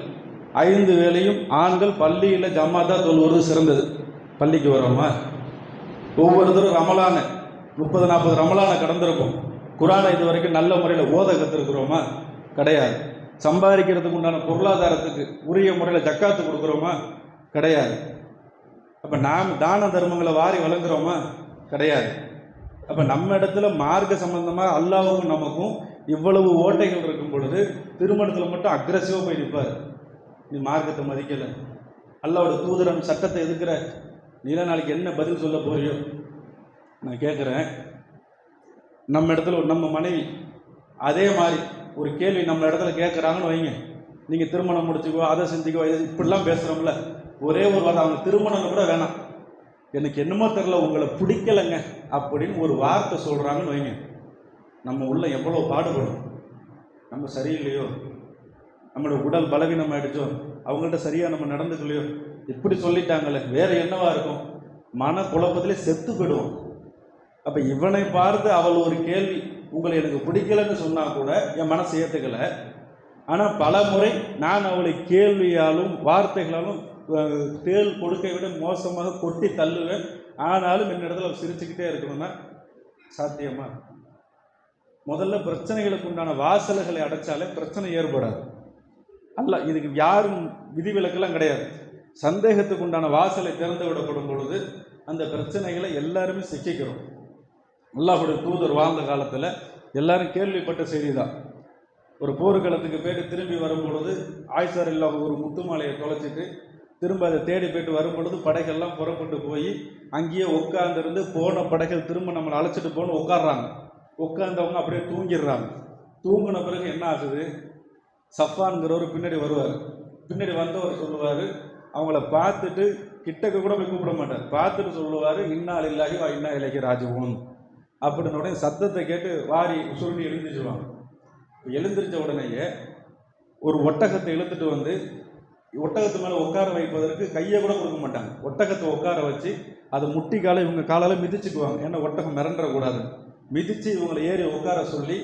5 வேளையும் ஆண்கள் பள்ளியில் ஜமாத்தா தொழுவது சிறந்தது. பள்ளிக்கு வரோமா, ஒவ்வொருத்தரும் ரமலான 30-40 ரமலான கடந்திருக்கும். குரானை இது வரைக்கும் நல்ல முறையில் ஓத கற்றுருக்குறோமா, கிடையாது. சம்பாதிக்கிறதுக்கு உண்டான பொருளாதாரத்துக்கு உரிய முறையில் ஜக்காத்து கொடுக்குறோமா, கிடையாது. அப்போ நாம் தான தர்மங்களை வாரி வழங்குறோமா, கிடையாது. அப்போ நம்ம இடத்துல மார்க்க சம்பந்தமாக அல்லாஹ்வுக்கும் நமக்கும் இவ்வளவு ஓட்டைகள் இருக்கும் பொழுது திருமணத்தில் மட்டும் அக்ரெசிவாக போய் நிற்பார். நீ மார்க்கத்தை மதிக்கலை, அல்லாஹ்வோட தூதரம் சட்டத்தை எதுக்குற, நீலாம் நாளைக்கு என்ன பதில் சொல்ல போறியோ. நான் கேட்குறேன், நம்ம இடத்துல நம்ம மனைவி அதே மாதிரி ஒரு கேள்வி நம்ம இடத்துல கேட்குறாங்கன்னு வைங்க, நீங்கள் திருமணம் முடிச்சுக்கோ, அதை செஞ்சுக்கோ, இப்படிலாம் பேசுகிறோம்ல, ஒரே ஒரு வார்த்தை, அவங்க திருமணம் கூட வேணாம், எனக்கு என்னமோ தெரில உங்களை பிடிக்கலைங்க அப்படின்னு ஒரு வார்த்தை சொல்கிறாங்கன்னு வைங்க, நம்ம உள்ள எவ்வளோ பாடுபடும். நம்ம சரியில்லையோ, நம்மளோட உடல் பலவீனம் ஆகிடுச்சோ, அவங்கள்ட்ட சரியாக நம்ம நடந்துக்கலையோ, இப்படி சொல்லிட்டாங்களே, வேறு என்னவா இருக்கும், மன குழப்பத்திலே செத்து போயிடுவோம். அப்போ இவனை பார்த்து அவள் ஒரு கேள்வி, உங்களை எனக்கு பிடிக்கலைன்னு சொன்னால் கூட என் மனசு ஏற்றுக்கலை. ஆனால் பல முறை நான் அவளை கேள்வியாலும் வார்த்தைகளாலும் தேள் கொடுக்கை விட மோசமாக கொட்டி தள்ளுவேன். ஆனாலும் என்னிடத்துல அவள் சிரிச்சுக்கிட்டே இருக்கணும்னா சாத்தியமா? முதல்ல பிரச்சனைகளுக்கு உண்டான வாசல்களை அடைச்சாலே பிரச்சனை ஏற்படாது. அல்ல, இதுக்கு யாரும் விதிவிலக்கெல்லாம் கிடையாது. சந்தேகத்துக்கு உண்டான வாசலை திறந்து விடப்படும் பொழுது அந்த பிரச்சனைகளை எல்லாருமே சிக்கிக்கிறோம். அல்லாஹ்வுடைய தூதர் வாழ்ந்த காலத்தில் எல்லாரும் கேள்விப்பட்ட செய்தி தான். ஒரு போர்க்களத்துக்கு போய்ட்டு திரும்பி வரும் பொழுது ஆயிஷா ரலியல்லாஹு ஒரு முத்துமாலையை தொலைச்சிட்டு திரும்ப அதை தேடி போய்ட்டு வரும் பொழுது படைகள்லாம் புறப்பட்டு போய் அங்கேயே உட்கார்ந்துருந்து போன படைகள் திரும்ப நம்மளை அழைச்சிட்டு போன்னு உட்காடுறாங்க. உட்கார்ந்தவங்க அப்படியே தூங்கிடுறாங்க. தூங்கின பிறகு என்ன ஆகுது, சஃபான்கிறவர் பின்னாடி வருவார். பின்னாடி வந்தவர் சொல்லுவார், அவங்கள பார்த்துட்டு கிட்டக்க கூட போய் கூப்பிட மாட்டார், பார்த்துட்டு சொல்லுவார், இன்னா லில்லாஹி வ இன்னா இலைஹி ராஜிஊன் அப்படின்னு. உடனே சத்தத்தை கேட்டு வாரி சுருட்டி எழுந்திரிச்சிருவாங்க. எழுந்திரிச்ச உடனேயே ஒரு ஒட்டகத்தை இழுத்துட்டு வந்து ஒட்டகத்து மேலே உட்கார வைப்பதற்கு கையை கூட கொடுக்க மாட்டாங்க. ஒட்டகத்தை உட்கார வச்சு அதை முட்டி காலை இவங்க காலால் மிதிச்சுக்குவாங்க. ஏன்னா ஒட்டகம் மிரண்டக்கூடாது. மிதித்து இவங்களை ஏறி உட்கார சொல்லி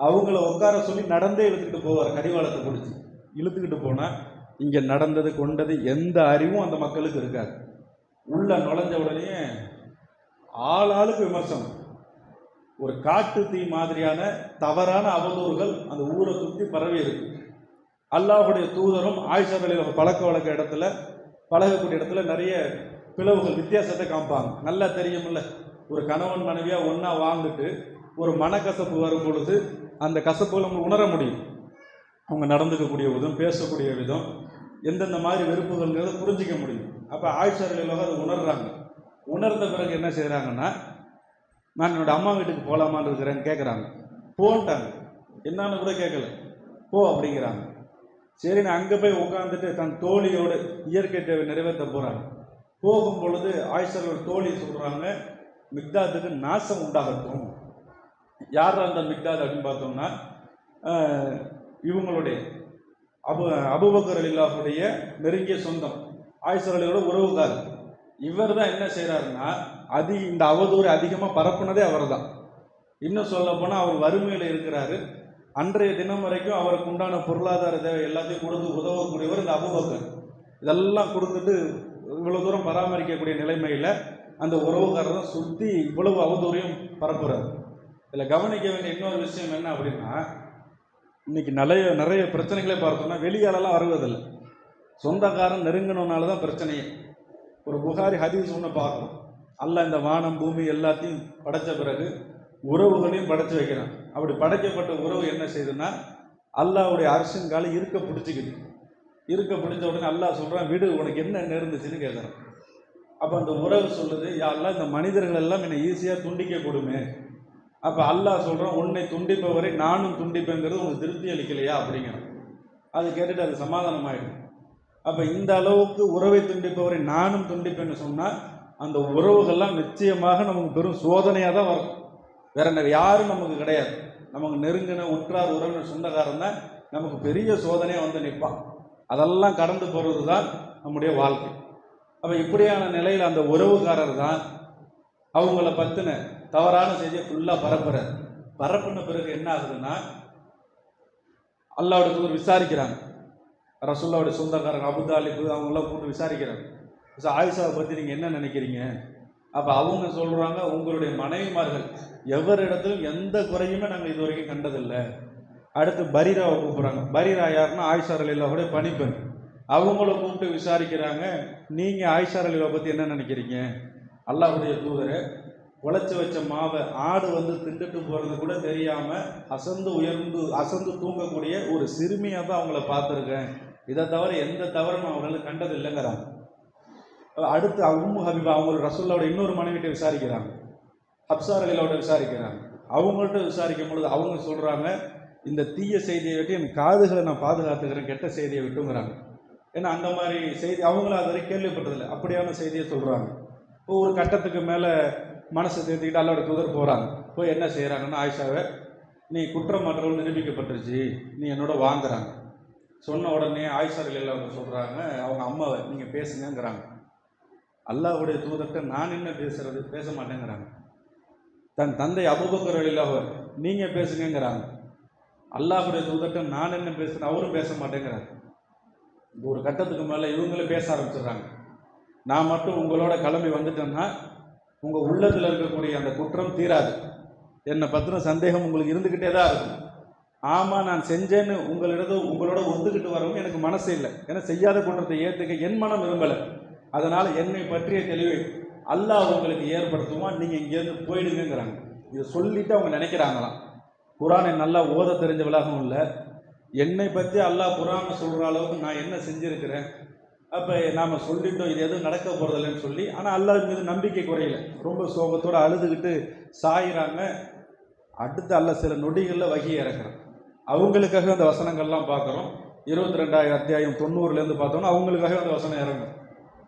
அவங்கள உட்கார சொல்லி நடந்தே இழுத்துக்கிட்டு போவார். கடிவாளத்தை பிடிச்சி இழுத்துக்கிட்டு போனால் இங்கே நடந்தது கொண்டது எந்த அறிவும் அந்த மக்களுக்கு இருக்காது. உள்ள நுழைஞ்ச உடனே ஆளாளுக்கு விமர்சனம். ஒரு காட்டு தீ மாதிரியான தவறான அவதூறுகள் அந்த ஊரை சுற்றி பரவி இருக்கு. அல்லாஹ்வுடைய தூதரும் ஆயிஷா ரலியல்லாஹு பழக்க வழக்க இடத்துல பழகக்கூடிய இடத்துல நிறைய பிளவுகள் வித்தியாசத்தை காமிப்பாங்க. நல்லா தெரியுமில்ல, ஒரு கணவன் மனைவியாக ஒன்றா வாழ்ந்துட்டு ஒரு மனக்கசப்பு வரும் பொழுது அந்த கசப்புகள் நம்ம உணர முடியும். அவங்க நடந்துக்கக்கூடிய விதம், பேசக்கூடிய விதம், எந்தெந்த மாதிரி வெறுப்புகள்ங்கிறத புரிஞ்சிக்க முடியும். அப்போ ஆயிஷா ரலியல்லாஹு அதை உணர்றாங்க. உணர்ந்த பிறகு என்ன செய்கிறாங்கன்னா, நான் என்னோடய அம்மா வீட்டுக்கு போகலாமான்னு இருக்கிறேன்னு கேட்குறாங்க. போன்ட்டாங்க, என்னான்னு கூட கேட்கல, போ அப்படிங்கிறாங்க. சரி, நான் அங்கே போய் உட்காந்துட்டு தன் தோழியோடு இயற்கை தேவை நிறைவேற்ற போகிறாங்க. போகும் பொழுது ஆயிஷாவோட தோழி சொல்கிறாங்க, மிக்தாத்துக்கு நாசம் உண்டாகட்டும். யார் அந்த மிக்தாத் அப்படின்னு பார்த்தோம்னா, இவங்களுடைய அபூபக்கர் ரலியல்லாஹுடைய நெருங்கிய சொந்தம். ஆயிஷா ரலியல்லாஹு உறவுக்காரர். இவர் தான் என்ன செய்கிறாருன்னா இந்த அவதூறு அதிகமாக பரப்புனதே அவர் தான். இன்னும் சொல்ல போனால் அவர் வறுமையில் இருக்கிறாரு. அன்றைய தினம் வரைக்கும் அவருக்கு உண்டான பொருளாதார தேவை எல்லாத்தையும் கொடுத்து உதவக்கூடியவர் இந்த அபூபக்கர். இதெல்லாம் கொடுத்துட்டு இவ்வளோ தூரம் பராமரிக்கக்கூடிய நிலைமையில் அந்த உறவுக்காரர் தான் சுற்றி இவ்வளவு அவதூறையும் பரப்புறாரு. இதில் கவனிக்க வேண்டிய இன்னொரு விஷயம் என்ன அப்படின்னா, இன்னைக்கு நிறைய பிரச்சனைகளே பார்த்தோம்னா வெளியாலெல்லாம் வருவதில்லை, சொந்தக்காரன் நெருங்கினால தான் பிரச்சனையே. ஒரு புகாரி ஹதீஸ் ஒன்று பார்க்கணும். அல்லாஹ் இந்த வானம் பூமி எல்லாத்தையும் படைத்த பிறகு உறவுகளையும் படைச்சு வைக்கிறான். அப்படி படைக்கப்பட்ட உறவு என்ன செய்யுதுன்னா அல்லாஹ்வுடைய அரிசின் காலை இருக்க பிடிச்சிக்குது. இருக்க பிடிச்ச உடனே அல்லாஹ் சொல்கிறான், வீடு உனக்கு என்ன நேர்ந்துச்சுன்னு கேட்குறான். அப்போ அந்த உறவு சொல்லுது, யா அல்லாஹ் இந்த மனிதர்கள் எல்லாம் என்னை ஈஸியாக துண்டிக்க கொடுமே. அப்போ அல்லாஹ் சொல்கிறான், உன்னை துண்டிப்பவரை நானும் துண்டிப்பேங்கிறது உங்களுக்கு திருப்தி அளிக்கலையா அப்படிங்கிறான். அது கேட்டுட்டு அது சமாதானமாயிடும். அப்போ இந்த அளவுக்கு உறவை துண்டிப்பவரை நானும் துண்டிப்பேன்னு சொன்னால் அந்த உறவுகள்லாம் நிச்சயமாக நமக்கு பெரும் சோதனையாக தான் வரும். வேற யாரும் நமக்கு கிடையாது. நமக்கு நெருங்கின உற்றார் உறவினர் சொந்தக்காரன் தான் நமக்கு பெரிய சோதனையாக வந்து நிற்பான். அதெல்லாம் கடந்து போகிறது தான் நம்முடைய வாழ்க்கை. அப்போ இப்படியான நிலையில் அந்த உறவுக்காரர் தான் அவங்கள பற்றின தவறான செய்தியை ஃபுல்லாக பரப்புன பிறகு என்ன ஆகுதுன்னா அல்லாஹ்வுடைய தூதர் விசாரிக்கிறாங்க. ரசூலுல்லாஹ்வுடைய சொந்தக்காரங்க அபூ தாலிப் அவங்களாம் கூப்பிட்டு விசாரிக்கிறாங்க, ஆயிஷாவை பற்றி நீங்கள் என்ன நினைக்கிறீங்க? அப்போ அவங்க சொல்கிறாங்க, உங்களுடைய மனைவிமார்கள் எவரிடத்திலும் எந்த குறையுமே நாங்கள் இது வரைக்கும் கண்டதில்லை. அடுத்து பரீராவை கூப்பிட்றாங்க. பரீரா யாருன்னா ஆயிஷா ரலியல்லாஹுடைய பணிப்பெண். அவங்கள கூப்பிட்டு விசாரிக்கிறாங்க, நீங்கள் ஆயிஷா ரலியல்லாஹை பற்றி என்ன நினைக்கிறீங்க? அல்லாஹ்வுடைய தூதரை உழைச்சி வச்ச மாவை ஆடு வந்து திண்டுட்டு போகிறது கூட தெரியாமல் அசந்து தூங்கக்கூடிய ஒரு சிறுமியாக தான் அவங்கள பார்த்துருக்கேன். இதை தவிர எந்த தவறும் அவங்களுக்கு கண்டது இல்லைங்கிறாங்க. அடுத்து உம்மு ஹபீபா அவங்க ரசூலுல்லாஹ்வோட இன்னொரு மனைவிட்ட விசாரிக்கிறாங்க, ஹப்ஸா ரலியல்லாஹு விசாரிக்கிறாங்க. அவங்கள்ட்ட விசாரிக்கும் பொழுது அவங்க சொல்கிறாங்க, இந்த தீய செய்தியை விட்டு என் காதுகளை நான் பாதுகாத்துக்கிறேன், கெட்ட செய்தியை விட்டுங்கிறாங்க. ஏன்னா அந்த மாதிரி செய்தி அவங்களும் அது வரைக்கும் கேள்விப்பட்டதில்லை. அப்படியான செய்தியை சொல்கிறாங்க. இப்போ ஒரு கட்டத்துக்கு மேலே மனசை தேர்த்திக்கிட்டு அல்லாஹ்வுடைய தூதர் போகிறாங்க. போய் என்ன செய்கிறாங்கன்னா, ஆயிஷாவை நீ குற்றமற்றவள் நிரூபிக்கப்பட்டுருச்சு, நீ என்னோட வாங்குறாங்க. சொன்ன உடனே ஆயிஷா ரலியல்லாஹு சொல்கிறாங்க, அவங்க அம்மாவை நீங்கள் பேசுங்கிறாங்க. அல்லாஹ்வுடைய தூதர்கிட்ட நான் என்ன பேசுறது, பேச மாட்டேங்கிறாங்க. தன் தந்தை அபூபக்கர் ரலியல்லாஹு நீங்கள் பேசுங்கிறாங்க. அல்லாஹ்வுடைய தூதர்கிட்ட நான் என்ன பேசுகிறேன், அவரும் பேச மாட்டேங்கிறாங்க. ஒரு கட்டத்துக்கு மேலே இவங்களே பேச ஆரம்பிச்சிடுறாங்க. நான் மட்டும் உங்களோட கிளம்பி வந்துட்டேன்னா உங்கள் உள்ளத்தில் இருக்கக்கூடிய அந்த குற்றம் தீராது, என்னை பற்றின சந்தேகம் உங்களுக்கு இருந்துக்கிட்டே தான் இருக்கும். ஆமாம் நான் செஞ்சேன்னு உங்களோட ஒத்துக்கிட்டு வரவும் எனக்கு மனசு இல்லை. ஏன்னா செய்யாத குற்றத்தை ஏற்றுக்க என் மனம் விரும்பலை. அதனால் என்னை பற்றிய தெளிவை அல்லாஹ் உங்களுக்கு ஏற்படுத்துவான், நீங்கள் இங்கேருந்து போயிடுங்கிறாங்க. இதை சொல்லிவிட்டு அவங்க நினைக்கிறாங்களாம், குரானை நல்லா ஓத தெரிஞ்சவளாகவும் இல்லை, என்னை பற்றி அல்லாஹ் குரானை சொல்கிற அளவுக்கு நான் என்ன செஞ்சுருக்கிறேன், அப்போ நாம் சொல்லிட்டோம் இது எதுவும் நடக்க போகிறதில்லைன்னு சொல்லி. ஆனால் அல்லாஹ் மீது நம்பிக்கை குறையல, ரொம்ப சோகத்தோடு அழுதுகிட்டு சாயிறாங்க. அடுத்து அல்லாஹ் சில நொடிகளில் வகி இறக்குறான். அவங்களுக்காக அந்த வசனங்கள்லாம் பார்க்குறோம். 22வது அத்தியாயம் 90லேருந்து பார்த்தோம்னா அவங்களுக்காக அந்த வசனம் இறங்கும்.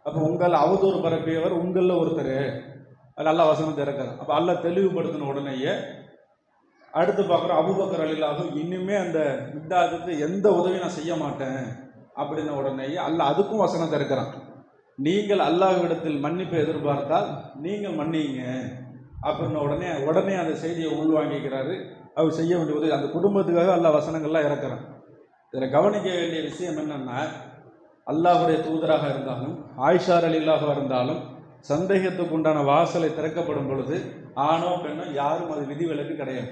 அப்போ உங்கள் அவதூறு பரப்பியவர் உங்களில் ஒருத்தர், நல்லா வசனம் இறக்குறான். அப்போ அல்லாஹ் தெளிவுபடுத்தின உடனேயே அடுத்து பார்க்குறோம், அபூபக்கர் ரலியல்லாஹு இனிமே அந்த மிக்தாதுக்கு எந்த உதவியும் நான் செய்ய மாட்டேன் அப்படின்ன உடனேயே அல்லாஹ் அதுக்கும் வசனம் திறக்கிறான். நீங்கள் அல்லாஹ்விடத்தில் மன்னிப்பை எதிர்பார்த்தால் நீங்கள் மன்னிங்க அப்படின்ன உடனே அந்த செய்தியை உள்வாங்கிக்கிறாரு. அவர் செய்ய வேண்டிய உதவி அந்த குடும்பத்துக்காக அல்லாஹ் வசனங்கள்லாம் இறக்குறான். இதில் கவனிக்க வேண்டிய விஷயம் என்னென்னா, அல்லாஹ்வுடைய தூதராக இருந்தாலும் ஆயிஷா ரலியல்லாஹு இருந்தாலும் சந்தேகத்துக்கு உண்டான வாசலை திறக்கப்படும் பொழுது ஆணோ பெண்ணோ யாரும் அது விதிவிலக்கு கிடையாது.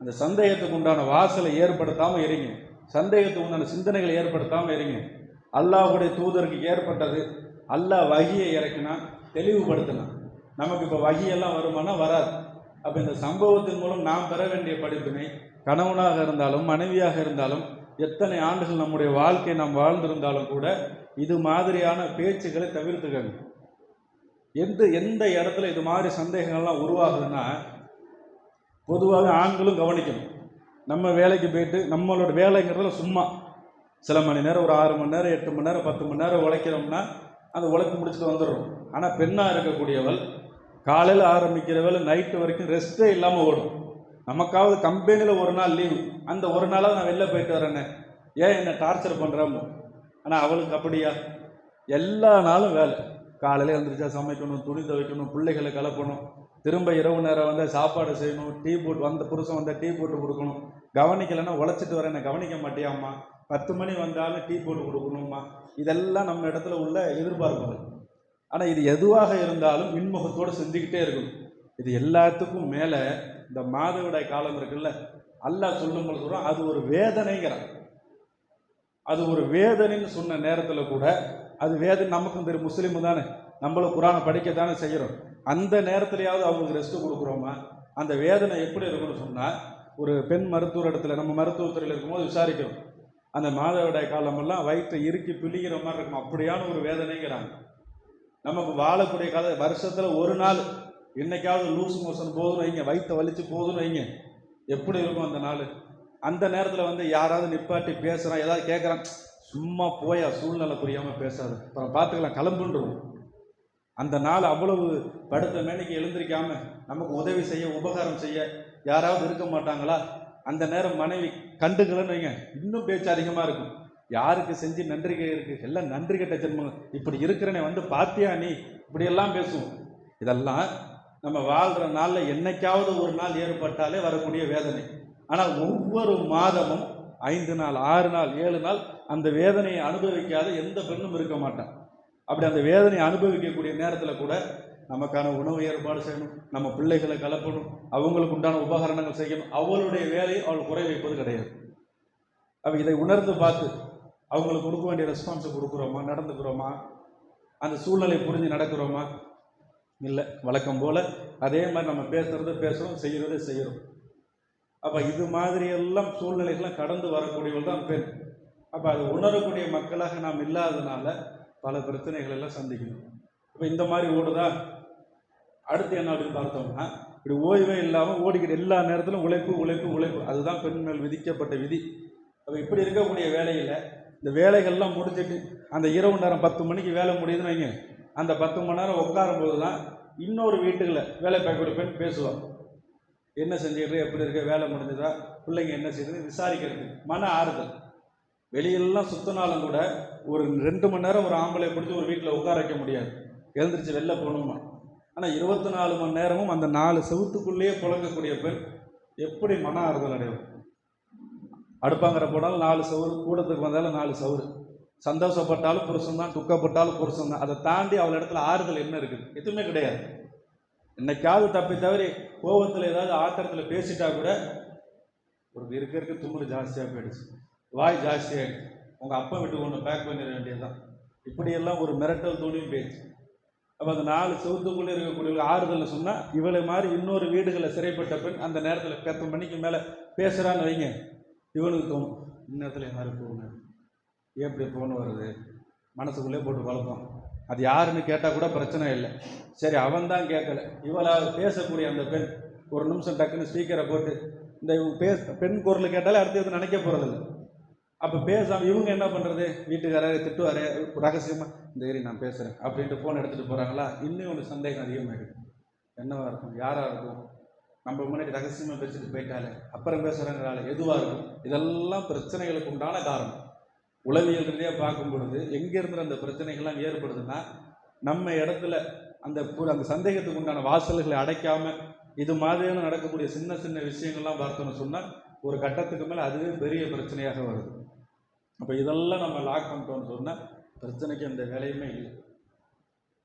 அந்த சந்தேகத்துக்கு உண்டான வாசலை ஏற்படுத்தாமல் இருங்க, சந்தேகத்துக்கு உண்டான சிந்தனைகளை ஏற்படுத்தாமல் இருங்க. அல்லாஹ்வுடைய தூதருக்கு ஏற்பட்டது, அல்லாஹ் வகியை இறக்கினா தெளிவுபடுத்தினான். நமக்கு இப்போ வகியெல்லாம் வருமானா வராது. அப்போ இந்த சம்பவத்தின் மூலம் நாம் பெற வேண்டிய படிப்பினை, கணவனாக இருந்தாலும் மனைவியாக இருந்தாலும் எத்தனை ஆண்டுகள் நம்முடைய வாழ்க்கை நாம் வாழ்ந்திருந்தாலும் கூட இது மாதிரியான பேச்சுக்களை தவிர்த்துக்கங்க. எந்த இடத்துல இது மாதிரி சந்தேகங்கள்லாம் உருவாகுதுன்னா, பொதுவாக ஆண்களும் கவனிக்கணும். நம்ம வேலைக்கு போயிட்டு நம்மளோட வேலைங்கிறதுல சும்மா சில மணி நேரம், ஒரு 6 மணி நேரம் 8 மணி நேரம் 10 மணி நேரம் உழைக்கிறோம்னா அந்த உழைப்பு முடிச்சுட்டு வந்துடுறோம். ஆனால் பெண்ணாக இருக்கக்கூடியவள் காலையில் ஆரம்பிக்கிற வேலை நைட்டு வரைக்கும் ரெஸ்ட்டே இல்லாமல் ஓடும். நமக்காவது கம்பெனியில் ஒரு நாள் லீவு, அந்த ஒரு நாளாக நான் வெளில போயிட்டு வரேன்னு ஏன் என்னை டார்ச்சர் பண்ணுறாமோ. ஆனால் அவளுக்கு அப்படியா? எல்லா நாளும் வேலை. காலையில் எழுந்திரிச்சா சமைக்கணும், துணி துவைக்கணும், பிள்ளைகளை கிளப்பணும், திரும்ப இரவு நேரம் வந்து சாப்பாடு செய்யணும், டீ போட்டு வந்த புருஷன் வந்தால் டீ போட்டு கொடுக்கணும், கவனிக்கலைன்னா உழைச்சிட்டு வரேன் கவனிக்க மாட்டியாம்மா, 10 மணி வந்தாலும் டீ போட்டு கொடுக்கணும்மா. இதெல்லாம் நம்ம இடத்துல உள்ள எதிர்பார்ப்புகள். ஆனால் இது எதுவாக இருந்தாலும் இன்முகத்தோடு செஞ்சுக்கிட்டே இருக்கணும். இது எல்லாத்துக்கும் மேலே இந்த மாதவிடாய் காலம் இருக்குல்ல, அல்லாஹ் சொல்லும்போது சொல்கிறோம் அது ஒரு வேதனைங்கிறான். அது ஒரு வேதனைன்னு சொன்ன நேரத்தில் கூட அது வேதனை நமக்கும் தெரியும், முஸ்லீமு தானே, நம்மளும் குரானை படிக்கத்தானே செய்கிறோம். அந்த நேரத்துலையாவது அவங்களுக்கு ரெஸ்ட்டு கொடுக்குறோமா? அந்த வேதனை எப்படி இருக்குன்னு சொன்னால், ஒரு பெண் மருத்துவர் இடத்துல நம்ம மருத்துவத்துறையில் இருக்கும்போது விசாரிக்கிறோம், அந்த மாதவிடாய் காலமெல்லாம் வயிற்றை இறுக்கி பிழிகிற மாதிரி இருக்கும், அப்படியான ஒரு வேதனைங்கிறாங்க. நமக்கு வாழக்கூடிய கால வருஷத்தில் ஒரு நாள் என்னைக்காவது லூஸ் மோஷன் போதுன்னு வைங்க, வயிற்றை வலிச்சு போதுன்னு வைங்க, எப்படி இருக்கும் அந்த நாள்? அந்த நேரத்தில் வந்து யாராவது நிப்பாட்டி பேசுகிறான், ஏதாவது கேட்குறான், சும்மா போயா, சூழ்நிலை புரியாமல் பேசாது, அப்புறம் பார்த்துக்கலாம், கிளம்புன்றோம். அந்த நாள் அவ்வளவு படுத்த மேனைக்கு எழுந்திருக்காமல் நமக்கு உதவி செய்ய உபகாரம் செய்ய யாராவது இருக்க மாட்டாங்களா? அந்த நேரம் மனைவி கண்டுக்கலன்னு வைங்க, இன்னும் பேச்சு அதிகமாக இருக்கும். யாருக்கு செஞ்சு நன்றி இருக்கு, எல்லாம் நன்றி கெட்ட ஜென்மம், இப்படி இருக்கிறனே வந்து பாத்தியா நீ, இப்படியெல்லாம் பேசுவோம். இதெல்லாம் நம்ம வாழ்கிற நாளில் என்னைக்காவது ஒரு நாள் ஏற்பட்டாலே வரக்கூடிய வேதனை. ஆனால் ஒவ்வொரு மாதமும் 5 நாள் 6 நாள் 7 நாள் அந்த வேதனையை அனுபவிக்காத எந்த பெண்ணும் இருக்க மாட்டான். அப்படி அந்த வேதனையை அனுபவிக்கக்கூடிய நேரத்தில் கூட நமக்கான உணவு ஏற்பாடு செய்யணும், நம்ம பிள்ளைகளை கலப்பணும், அவங்களுக்கு உண்டான உபகரணங்கள் செய்யணும். அவளுடைய வேலையை அவள் குறை வைப்பது கிடையாது. அப்போ இதை உணர்ந்து பார்த்து அவங்களுக்கு கொடுக்க வேண்டிய ரெஸ்பான்ஸை கொடுக்குறோமா, நடந்துக்கிறோமா, அந்த சூழ்நிலை புரிஞ்சு நடக்கிறோமா? இல்லை, வழக்கம் போல் அதே மாதிரி நம்ம பேசுகிறோம், செய்கிறத செய்கிறோம். அப்போ இது மாதிரியெல்லாம் சூழ்நிலைகள்லாம் கடந்து வரக்கூடியவர்கள் தான் பெண். அப்போ அது உணரக்கூடிய மக்களாக நாம் இல்லாததுனால பல பிரச்சனைகள் எல்லாம் சந்திக்கணும். இப்போ இந்த மாதிரி ஓடுதா, அடுத்து என்ன அப்படின்னு பார்த்தோம்னா, இப்படி ஓய்வே இல்லாமல் ஓடிக்கிட்டு எல்லா நேரத்திலும் உழைப்பு உழைப்பு உழைப்பு, அதுதான் பெண் மேல் விதிக்கப்பட்ட விதி. அப்போ இப்படி இருக்கக்கூடிய வேலையில் இந்த வேலைகள்லாம் முடிச்சுட்டு அந்த இரவு நேரம் 10 மணிக்கு வேலை முடியுதுன்னு வைங்க, அந்த 10 மணி நேரம் உட்காரும்போது தான் இன்னொரு வீட்டுகளில் வேலை பார்க்கக்கூடிய பெண் பேசுவாள். என்ன செஞ்சுக்கிட்டு, எப்படி இருக்க, வேலை முடிஞ்சதா, பிள்ளைங்க என்ன செய்யுதுன்னு விசாரிக்கிறது, மன ஆறுதல். வெளியெல்லாம் சுத்தினாலும் கூட ஒரு 2 மணி நேரம் ஒரு ஆம்பளை பிடிச்சி ஒரு வீட்டில் உட்கார வைக்க முடியாது, எழுந்திரிச்சு வெளில போகணுமா. ஆனால் 24 மணி நேரமும் அந்த 4 செவுத்துக்குள்ளேயே புழங்கக்கூடிய பெண் எப்படி மன ஆறுதல் அடையும்? அடுப்பாங்கிற போனாலும் 4 சவுறு, கூடத்துக்கு வந்தாலும் 4 சவுறு, சந்தோஷப்பட்டாலும் புருஷன் தான், துக்கப்பட்டாலும் புருஷன் தான். அதை தாண்டி அவள் இடத்துல ஆறுதல் என்ன இருக்குது? எதுவுமே கிடையாது. என்னைக்காவது தப்பி தவறி கோபத்தில் ஏதாவது ஆத்திரத்தில் பேசிட்டா கூட ஒரு இருக்க தும்முறு ஜாஸ்தியாக போயிடுச்சு, வாய் ஜாஸ்தியாகிடுச்சு, உங்கள் அப்பா விட்டு ஒன்று பேக் பண்ணிட வேண்டியதுதான், இப்படியெல்லாம் ஒரு மிரட்டல் தோணியும் பேச்சு. அப்போ அந்த 4 செவத்துக்குள்ளே இருக்கக்கூடிய ஆறுதல் சொன்னால், இவளை மாதிரி இன்னொரு வீடுகளில் சிறைப்பட்ட பெண் அந்த நேரத்தில் 10 மணிக்கு மேலே பேசுகிறான்னு வைங்க, இவனுக்கு தோணும், இந்நேரத்தில் யாரும் போகணும், எப்படி ஃபோன் வருது, மனசுக்குள்ளே போட்டு குழப்பம். அது யாருன்னு கேட்டால் கூட பிரச்சனை இல்லை, சரி அவன் தான் கேட்கல, இவளால் பேசக்கூடிய அந்த பெண் ஒரு நிமிஷம் டக்குன்னு ஸ்பீக்கரை போட்டு இந்த பெண் குரல் கேட்டாலே அடுத்து எதுவும் நினைக்க போகிறதில்ல. அப்போ பேசாமல் இவங்க என்ன பண்ணுறது, வீட்டுக்காரர் திட்டுவார், ரகசியமாக இந்த ஏரி நான் பேசுகிறேன் அப்படின்ட்டு ஃபோன் எடுத்துகிட்டு போகிறாங்களா, இன்னும் ஒன்று சந்தேகம் அதிகமாகிடுது. என்னவாக இருக்கும், யாராக இருக்கும், நம்ம முன்னாடி ரகசியமாக பேசிட்டு போயிட்டாலே, அப்புறம் பேசுகிறாங்களால, எதுவாக இருக்கும்? இதெல்லாம் பிரச்சனைகளுக்கு உண்டான காரணம். உளவியல் ரீதியாக பார்க்கும் பொழுது எங்கேருந்து அந்த பிரச்சனைகள்லாம் ஏற்படுதுன்னா, நம்ம இடத்துல அந்த சந்தேகத்துக்கு உண்டான வாசல்களை அடைக்காமல் இது மாதிரியான நடக்கக்கூடிய சின்ன சின்ன விஷயங்கள்லாம் பார்த்தோன்னு சொன்னால் ஒரு கட்டத்துக்கு மேலே அதுவே பெரிய பிரச்சனையாக வருது. அப்போ இதெல்லாம் நம்ம லாக் பண்ணிட்டோம்னு சொன்னால் பிரச்சனைக்கு அந்த வேலையுமே இல்லை.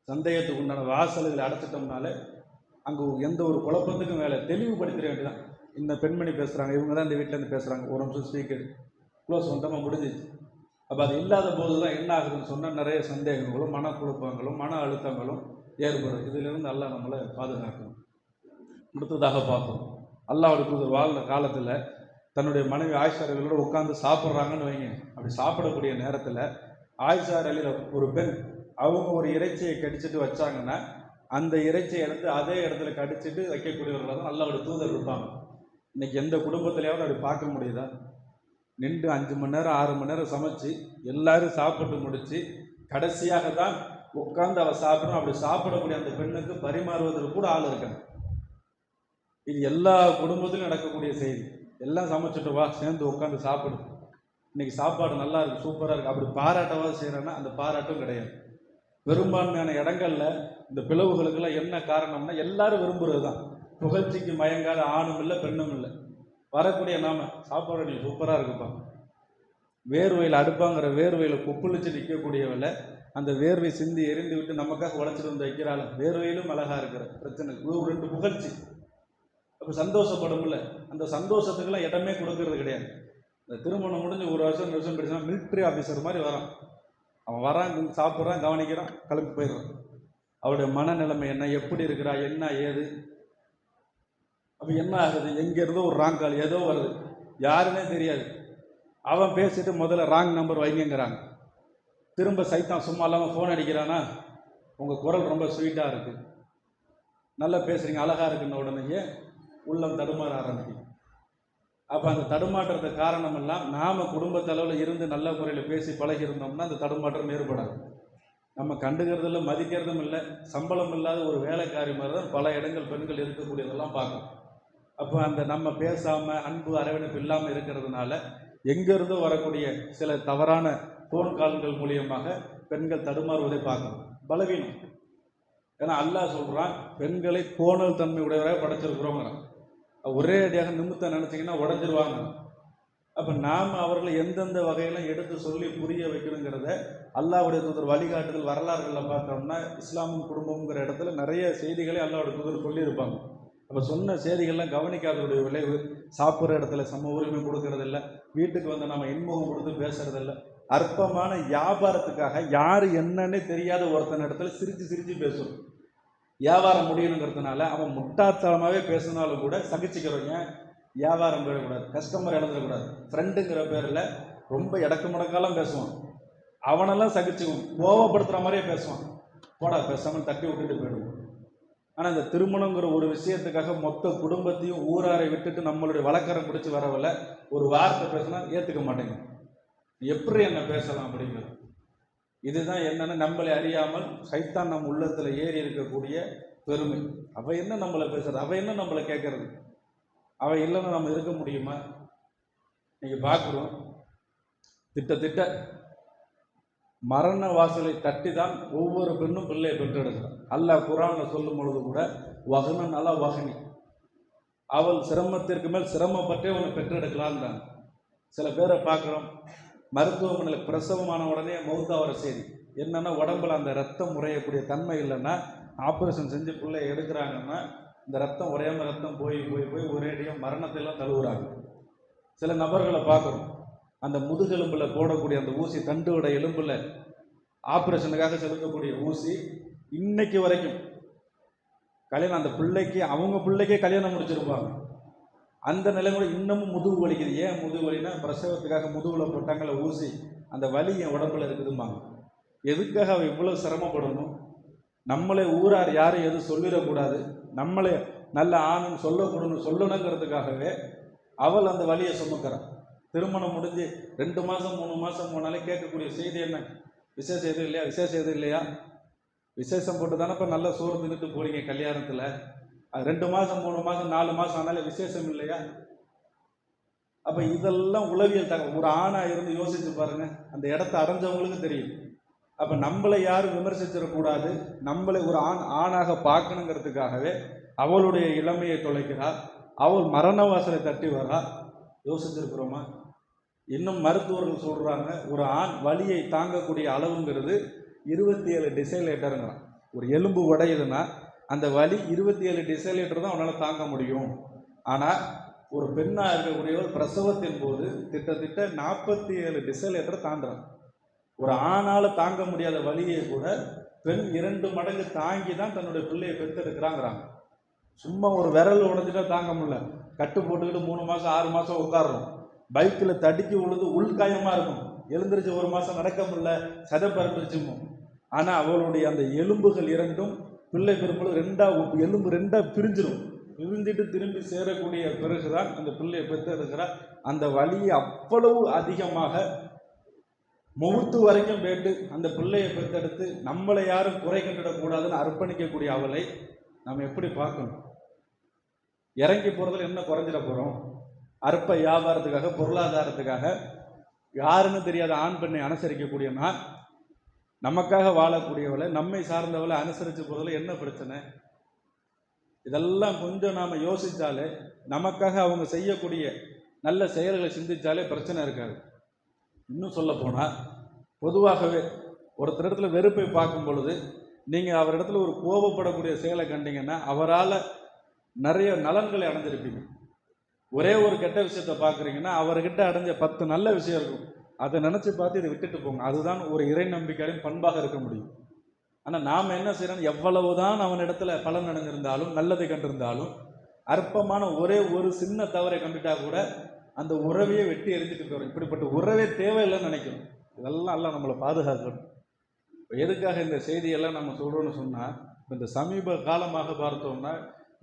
சந்தேகத்துக்கு உண்டான வாசல்களை அடைச்சிட்டோம்னாலே அங்கே எந்த ஒரு குழப்பத்துக்கும் வேலை, தெளிவுபடுத்திட வேண்டியதான். இந்த பெண்மணி பேசுகிறாங்க, இவங்க தான் இந்த வீட்டிலேருந்து பேசுகிறாங்க, ஒரு நிமிஷம் ஸ்பீக்கர் க்ளோஸ் பண்ணிட்டோமா, முடிஞ்சிச்சு. அப்போ அது இல்லாத போது தான் என்ன ஆகுதுன்னு சொன்னால் நிறைய சந்தேகங்களும் மனக்குழப்பங்களும் மன அழுத்தங்களும் ஏற்படும். இதிலிருந்து அல்லாஹ் நம்மளை பாதுகாக்கணும். அடுத்ததாக பார்ப்போம், அல்லாஹ்வுடைய தூதர் வாழ்ந்த காலத்தில் தன்னுடைய மனைவி ஆயிஷா ரலியல்லாஹு உட்காந்து சாப்பிட்றாங்கன்னு வைங்க, அப்படி சாப்பிடக்கூடிய நேரத்தில் ஆயிஷா ரலியல்லாஹு ஒரு பெண் அவங்க ஒரு இறைச்சியை கடிச்சிட்டு வச்சாங்கன்னா அந்த இறைச்சியை எடுத்து அதே இடத்துல கடிச்சிட்டு வைக்கக்கூடியவர்களாக தான் அல்லாஹ்வுடைய தூதர் இருப்பாங்க. இன்னைக்கு எந்த குடும்பத்திலேயாவது அப்படி பார்க்க முடியுதா? நின்று 5 மணி நேரம் 6 மணி நேரம் சமைச்சு எல்லாரும் சாப்பிட்டு முடிச்சு கடைசியாக தான் உட்காந்து அவள் சாப்பிடணும். அப்படி சாப்பிடக்கூடிய அந்த பெண்ணுக்கு பரிமாறுவதற்கு கூட ஆள் இருக்காங்க. இது எல்லா குடும்பத்திலும் நடக்கக்கூடிய செய்தி. எல்லாம் சமைச்சிட்டு வா, சேர்ந்து உட்காந்து சாப்பிடு, இன்னைக்கு சாப்பாடு நல்லா இருக்கு, சூப்பராக இருக்கு, அப்படி பாராட்டவாது செய்கிறேன்னா அந்த பாராட்டும் கிடையாது. பெரும்பான்மையான இடங்கள்ல இந்த பிளவுகளுக்கெல்லாம் என்ன காரணம்னா எல்லாரும் விரும்புறது தான். புகழ்ச்சிக்கு மயங்காத ஆணும் இல்லை பெண்ணும் இல்லை. வரக்கூடிய நாம சாப்பாடு நீ சூப்பராக இருக்குப்பா, வேர்வையில் அடுப்பாங்கிற வேர்வையில் கொப்புளிச்சு நிற்கக்கூடியவளை அந்த வேர்வை சிந்தி எரிந்து விட்டு நமக்காக உழைச்சிட்டு வந்து வைக்கிறாள். வேர்வையிலும் அழகா இருக்கிற பிரச்சனை ஒரு 2 புகழ்ச்சி. அப்போ சந்தோஷப்படும்ல, அந்த சந்தோஷத்துக்கெல்லாம் இடமே கொடுக்கறது கிடையாது. இந்த திருமணம் முடிஞ்சு 1 வருஷம் 2 வருஷம் படிச்சுன்னா மிலிட்ரி ஆஃபீஸர் மாதிரி வரான். அவன் வரான், சாப்பிட்றான், கவனிக்கிறான், கிளம்பி போயிடுறான். அவருடைய மனநிலைமை என்ன, எப்படி இருக்கிறா, என்ன ஏது, அப்போ என்ன ஆகுது, எங்கேருந்தோ ஒரு ராங் கால் ஏதோ வருது, யாருன்னே தெரியாது. அவன் பேசிட்டு முதல்ல ராங் நம்பர் வைங்கிறாங்க. திரும்ப சைத்தான் சும்மா இல்லாமல் ஃபோன் அடிக்கிறானா, உங்கள் குரல் ரொம்ப ஸ்வீட்டாக இருக்குது, நல்லா பேசுகிறீங்க, அழகாக இருக்குன்னு உடனேயே உள்ளம் தடுமாற ஆரம்பிக்கும். அப்போ அந்த தடுமாற்றத்தை காரணம் எல்லாம் நாம் குடும்பத்தளவில் இருந்து நல்ல முறையில் பேசி பழகியிருந்தோம்னா அந்த தடுமாற்றம் ஏற்படாது. நம்ம கண்டுக்கிறதும் இல்லை, மதிக்கிறதும் இல்லை, சம்பளம் இல்லாத ஒரு வேலைக்காரி மாதிரி தான் பல இடங்கள் பெண்கள் இருக்கக்கூடியதெல்லாம் பார்க்கணும். அப்போ அந்த நம்ம பேசாமல் அன்பு அரவணைப்பு இல்லாமல் இருக்கிறதுனால எங்கிருந்தோ வரக்கூடிய சில தவறான ஃபோன் கால்கள் மூலியமாக பெண்கள் தடுமாறுவதை பார்க்கணும். பலவீனம். ஏன்னா அல்லாஹ் சொல்கிறான், பெண்களை கோணல் தன்மை உடையவராக படைச்சிருக்கிறோங்கிறான். ஒரே அடியாக நிமித்த நினச்சிங்கன்னா உடஞ்சிருவாங்க. அப்போ நாம் அவர்களை எந்தெந்த வகையெல்லாம் எடுத்து சொல்லி புரிய வைக்கணுங்கிறத அல்லாஹ்வுடைய தூதர் வழிகாட்டுதல் வரலாறுகளில் பார்த்தோம்னா இஸ்லாமும் குடும்பம்ங்கிற இடத்துல நிறைய செய்திகளை அல்லாஹ்வுடைய தூதர் சொல்லியிருப்பாங்க. அப்போ சொன்ன செய்திகள்லாம் கவனிக்காததுடைய விளைவு சாப்பிட்ற இடத்துல சம உரிமை கொடுக்கறதில்ல, வீட்டுக்கு வந்து நம்ம இன்முகம் கொடுத்து பேசுறதில்ல, அற்பமான வியாபாரத்துக்காக யார் என்னன்னே தெரியாத ஒருத்தன் இடத்துல சிரித்து சிரித்து பேசும். வியாபாரம் முடியணுங்கிறதுனால அவன் முட்டாத்தனமாகவே பேசினாலும் கூட சகிச்சுக்கிறவங்க. வியாபாரம் போயிடக்கூடாது, கஸ்டமர் இழந்துடக்கூடாது, ஃப்ரெண்டுங்கிற பேரில் ரொம்ப இடக்கு முடக்காலாம் பேசுவான். அவனெல்லாம் சகிச்சுக்கும், கோவப்படுத்துகிற மாதிரியே பேசுவான். போடா பேசாமல் தட்டி விட்டுட்டு போயிடுவோம். ஆனால் இந்த திருமணங்கிற ஒரு விஷயத்துக்காக மொத்த குடும்பத்தையும் ஊராரை விட்டுட்டு நம்மளுடைய வழக்கரம் பிடிச்சி வரவில்லை. ஒரு வார்த்தை பேசினா ஏற்றுக்க மாட்டேங்க, எப்படி என்ன பேசலாம் அப்படிங்கிறது. இதுதான் என்னென்னு நம்மளை அறியாமல் சைத்தான் நம் உள்ளத்தில் ஏறி இருக்கக்கூடிய பெருமை. அவள் என்ன நம்மளை பேசுறது, அவள் என்ன நம்மளை கேட்கறது, அவள் இல்லைன்னா நம்ம இருக்க முடியுமா? நீங்கள் பார்க்குறோம், திட்ட மரண வாசலை தட்டி தான் ஒவ்வொரு பெண்ணும் பிள்ளையை பெற்றெடுக்கிறான். அல்லாஹ் குர்ஆன்ல சொல்லும் பொழுது கூட வகனன் அலா வகனி, அவள் சிரமத்திற்கு மேல் சிரமப்பட்டே உன்னை பெற்றெடுக்கலான்றாங்க. சில பேரை பார்க்குறோம், மருத்துவமனையில் பிரசவமான உடனே மௌத்தாகிற செய்தி. என்னென்னா உடம்புல அந்த ரத்தம் உறையக்கூடிய தன்மை இல்லைன்னா ஆப்ரேஷன் செஞ்சு பிள்ளையை எடுக்கிறாங்கன்னா இந்த ரத்தம் உறையாமல் ரத்தம் போய் போய் போய் ஒரேடியாக மரணத்தையெல்லாம் தழுவுறாங்க. சில நபர்களை பார்க்குறோம், அந்த முதுகெலும்பில் போடக்கூடிய அந்த ஊசி, தண்டுவோட எலும்பில் ஆப்ரேஷனுக்காக செலுத்தக்கூடிய ஊசி இன்னைக்கு வரைக்கும் கல்யாணம், அந்த பிள்ளைக்கு அவங்க பிள்ளைக்கே கல்யாணம் முடிச்சிருப்பாங்க, அந்த நிலைமை இன்னமும் முதுகு வலிக்குது. ஏன் முதுகு வலினா, பிரசவத்துக்காக முதுகில் போட்டாங்கள ஊசி, அந்த வலி என் உடம்புல இருக்குதும்பாங்க. எதுக்காக அவள் இவ்வளோ சிரமப்படணும்? நம்மளே ஊரார் யாரும் எதுவும் சொல்லிடக்கூடாது, நம்மளே நல்ல ஆணுன்னு சொல்லணுங்கிறதுக்காகவே அவள் அந்த வலியை சுமக்கிறான். திருமணம் முடிஞ்சு 2 மாதம் 3 மாதம் போனாலே கேட்கக்கூடிய செய்தி என்ன, விசேஷம் எதுவும் இல்லையா, விசேஷம் எதுவும் இல்லையா? விசேஷம் போட்டு தானே இப்போ நல்லா சோறு தின்னுட்டு போறீங்க கல்யாணத்தில். அது 2 மாதம் 3 மாதம் 4 மாதம் ஆனாலே விசேஷம் இல்லையா? அப்போ இதெல்லாம் உளவியல் தகவல். ஒரு ஆணாக இருந்து யோசிச்சு பாருங்க, அந்த இடத்த அடைஞ்சவங்களுக்கு தெரியும். அப்போ நம்மளை யாரும் விமர்சிச்சிடக்கூடாது, நம்மளை ஒரு ஆணாக பார்க்கணுங்கிறதுக்காகவே அவளுடைய இளமையை தொலைக்கிறாள், அவள் மரண வாசலை தட்டி வரா. யோசிச்சிருக்கிறோமா? இன்னும் மருத்துவர்கள் சொல்கிறாங்க, ஒரு ஆண் வலியை தாங்கக்கூடிய அளவுங்கிறது 27 டெசிலேட்டருங்கிறான். ஒரு எலும்பு உடையுதுன்னா அந்த வலி 27 டெசிலேட்டர் தான் அவனால் தாங்க முடியும். ஆனால் ஒரு பெண்ணாக இருக்கக்கூடியவர் பிரசவத்தின் போது கிட்டத்தட்ட 47 டெசிலேட்டர் தாண்டுறான். ஒரு ஆணால் தாங்க முடியாத வலியை கூட பெண் 2 மடங்கு தாங்கி தான் தன்னுடைய பிள்ளையை பெற்றெடுக்கிறாங்கிறாங்க. சும்மா ஒரு விரல் உடைஞ்சிட்டா தாங்க முடியல, கட்டு போட்டுக்கிட்டு 3 மாதம் 6 மாதம் உட்காடுறோம், பைக்கில் தடுக்கி விழுந்து உள்காயமாக இருக்கும், எழுந்திரிச்சு 1 மாதம் நடக்க முடியல, சதை பரப்பிடுச்சுமோ. ஆனால் அவளுடைய அந்த எலும்புகள் இரண்டும் பிள்ளை பெறும்போது எலும்பு ரெண்டாக பிரிஞ்சிட்டு திரும்பி சேரக்கூடிய பிறகுதான் அந்த பிள்ளையை பெற்றெடுக்கிறார். அந்த வலியை அவ்வளவு அதிகமாக முகூர்த்து வரைக்கும் போயிட்டு அந்த பிள்ளையை பெற்றெடுத்து நம்மளை யாரும் குறை கண்டிடக்கூடாதுன்னு அர்ப்பணிக்கக்கூடிய அவளை நம்ம எப்படி பார்க்கணும்? இறங்கி போகிறதுல என்ன குறைஞ்சிட போகிறோம்? அற்ப வியாபாரத்துக்காக, பொருளாதாரத்துக்காக, யாருன்னு தெரியாத ஆண் பெண்ணை அனுசரிக்கக்கூடிய நான் நமக்காக வாழக்கூடியவளை, நம்மை சார்ந்தவளை அனுசரித்து போதில் என்ன பிரச்சனை? இதெல்லாம் கொஞ்சம் நாம் யோசித்தாலே, நமக்காக அவங்க செய்யக்கூடிய நல்ல செயல்களை சிந்தித்தாலே பிரச்சனை இருக்காது. இன்னும் சொல்ல போனால், பொதுவாகவே ஒருத்தரிடத்துல வெறுப்பை பார்க்கும் பொழுது நீங்கள் அவரிடத்துல ஒரு கோபப்படக்கூடிய செயலை கண்டீங்கன்னா அவரால் நிறைய நலன்களை அடைஞ்சிருப்பீங்க. ஒரே ஒரு கெட்ட விஷயத்தை பார்க்குறீங்கன்னா அவர்கிட்ட அடைஞ்ச 10 நல்ல விஷயம் இருக்கும். அதை நினச்சி பார்த்து இதை விட்டுட்டு போங்க. அதுதான் ஒரு இறை நம்பிக்கையின் பண்பாக இருக்க முடியும். ஆனால் நாம் என்ன செய்யறோம், எவ்வளவுதான் அவனிடத்துல பலன் அடைஞ்சிருந்தாலும் நல்லதை கண்டிருந்தாலும் அற்பமான ஒரே ஒரு சின்ன தவறை கண்டுட்டா கூட அந்த உறவையே வெட்டி எரிஞ்சிட்டு போகிறோம். இப்படிப்பட்ட உறவே தேவையில்லைன்னு நினைக்கிறோம். இதெல்லாம் எல்லாம் நம்மளை பாதுகாக்கணும். இப்போ எதுக்காக இந்த செய்தியெல்லாம் நம்ம சொல்கிறோன்னு சொன்னால், இந்த சமீப காலமாக பார்த்தோம்னா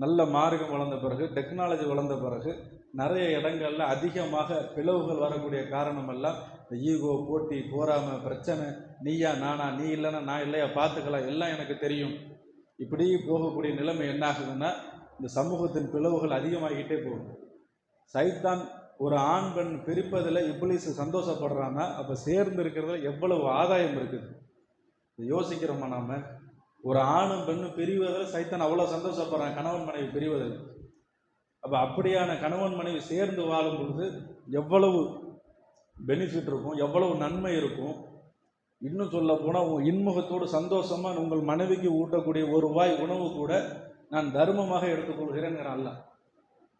நல்ல மார்க்கம் வளர்ந்த பிறகு, டெக்னாலஜி வளர்ந்த பிறகு நிறைய இடங்கள்ல அதிகமாக பிளவுகள் வரக்கூடிய காரணமெல்லாம் இந்த ஈகோ, போட்டி, போராமை, பிரச்சனை, நீயா நானா, நீ இல்லைன்னா நான் இல்லையா, பார்த்துக்கலாம், எல்லாம் எனக்கு தெரியும், இப்படி போகக்கூடிய நிலைமை என்ன ஆகுதுன்னா இந்த சமூகத்தின் பிளவுகள் அதிகமாகிக்கிட்டே போகும். சைத்தான் ஒரு ஆண் பெண் பிரிப்பதில் இப்லீஸ் சந்தோஷப்படுறான்னா அப்போ சேர்ந்து இருக்கிறதுல எவ்வளவு ஆதாயம் இருக்குது யோசிக்கிறோமா நாம? ஒரு ஆணும் பெண்ணும் பிரிவதில் சைத்தான் அவ்வளோ சந்தோஷப்படுறான், கணவன் மனைவி பிரிவதில். அப்போ அப்படியான கணவன் மனைவி சேர்ந்து வாழும் பொழுது எவ்வளவு பெனிஃபிட் இருக்கும், எவ்வளவு நன்மை இருக்கும். இன்னும் சொல்ல போனால் இன்முகத்தோடு சந்தோஷமாக உங்கள் மனைவிக்கு ஊட்டக்கூடிய ஒரு வாய் உணவு கூட நான் தர்மமாக எடுத்துக்கொள்கிறேன் அல்ல.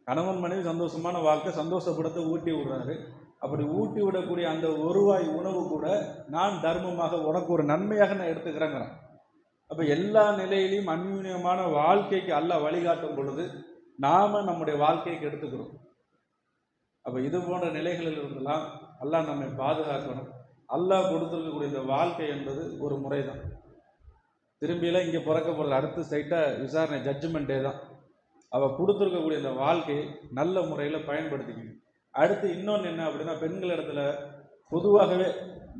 கணவன் மனைவி சந்தோஷமான வாழ்க்கை, சந்தோஷப்படத்தை ஊட்டி விடுறாரு. அப்படி ஊட்டி விடக்கூடிய அந்த ஒரு வாய் உணவு கூட நான் தர்மமாக, உனக்கு ஒரு நன்மையாக நான் எடுத்துக்கிறேங்கிறேன். அப்போ எல்லா நிலையிலையும் அந்யூன்யமான வாழ்க்கைக்கு அல்லாஹ் வழிகாட்டும் பொழுது நாம் நம்முடைய வாழ்க்கைக்கு எடுத்துக்கிறோம். அப்போ இது போன்ற நிலைகளில் இருந்தெல்லாம் அல்லாஹ் நம்மை பாதுகாக்கணும். அல்லாஹ் கொடுத்துருக்கக்கூடிய இந்த வாழ்க்கை என்பது ஒரு முறை தான். திரும்பியெல்லாம் இங்கே பிறக்க போகிறது அடுத்த ஸ்ட்ரைட்டாக விசாரணை, ஜட்ஜ்மெண்ட்டே தான். அவள் கொடுத்துருக்கக்கூடிய இந்த வாழ்க்கையை நல்ல முறையில் பயன்படுத்திக்கணும். அடுத்து இன்னொன்று என்ன அப்படின்னா, பெண்கள் இடத்துல பொதுவாகவே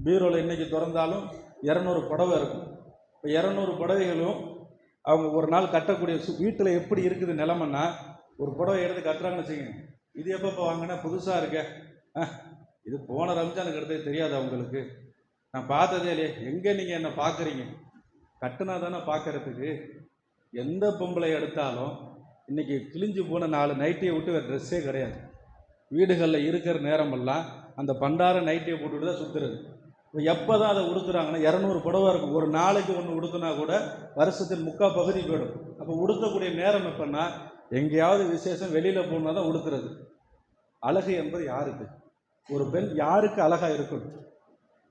பீரோவில் இன்றைக்கி திறந்தாலும் 200 புடவை இருக்கும். இப்போ 200 புடவைகளும் அவங்க ஒரு நாள் கட்டக்கூடிய வீட்டில் எப்படி இருக்குது நிலமன்னா, ஒரு புடவை எடுத்து கட்டுறாங்கன்னு வச்சுக்கோங்க, இது எப்போ வாங்கினா புதுசாக இருக்க, இது போன ரம்ஜானுக்கு எடுத்தது தெரியாது அவங்களுக்கு, நான் பார்த்ததே இல்லையே, எங்கே நீங்கள் என்னை பார்க்குறீங்க, கட்டுனா தானே பார்க்கறதுக்கு. எந்த பொம்பளை எடுத்தாலும் இன்றைக்கி கிழிஞ்சு போன 4 நைட்டியை விட்டு வேறு ட்ரெஸ்ஸே கிடையாது. வீடுகளில் இருக்கிற நேரமெல்லாம் அந்த பண்டார நைட்டியை போட்டுட்டு தான் சுற்றுறது. இப்போ எப்போ தான் அதை உடுத்துறாங்கன்னா, 200 புடவை இருக்கும். ஒரு நாளைக்கு ஒன்று உடுத்துனா கூட வருஷத்தின் 3/4 பகுதி போயிடும். அப்போ உடுத்தக்கூடிய நேரம் எப்போன்னா, எங்கேயாவது விசேஷம் வெளியில் போனால் தான் உடுத்துறது. அழகு என்பது யாருக்கு? ஒரு பெண் யாருக்கு அழகாக இருக்கணும்?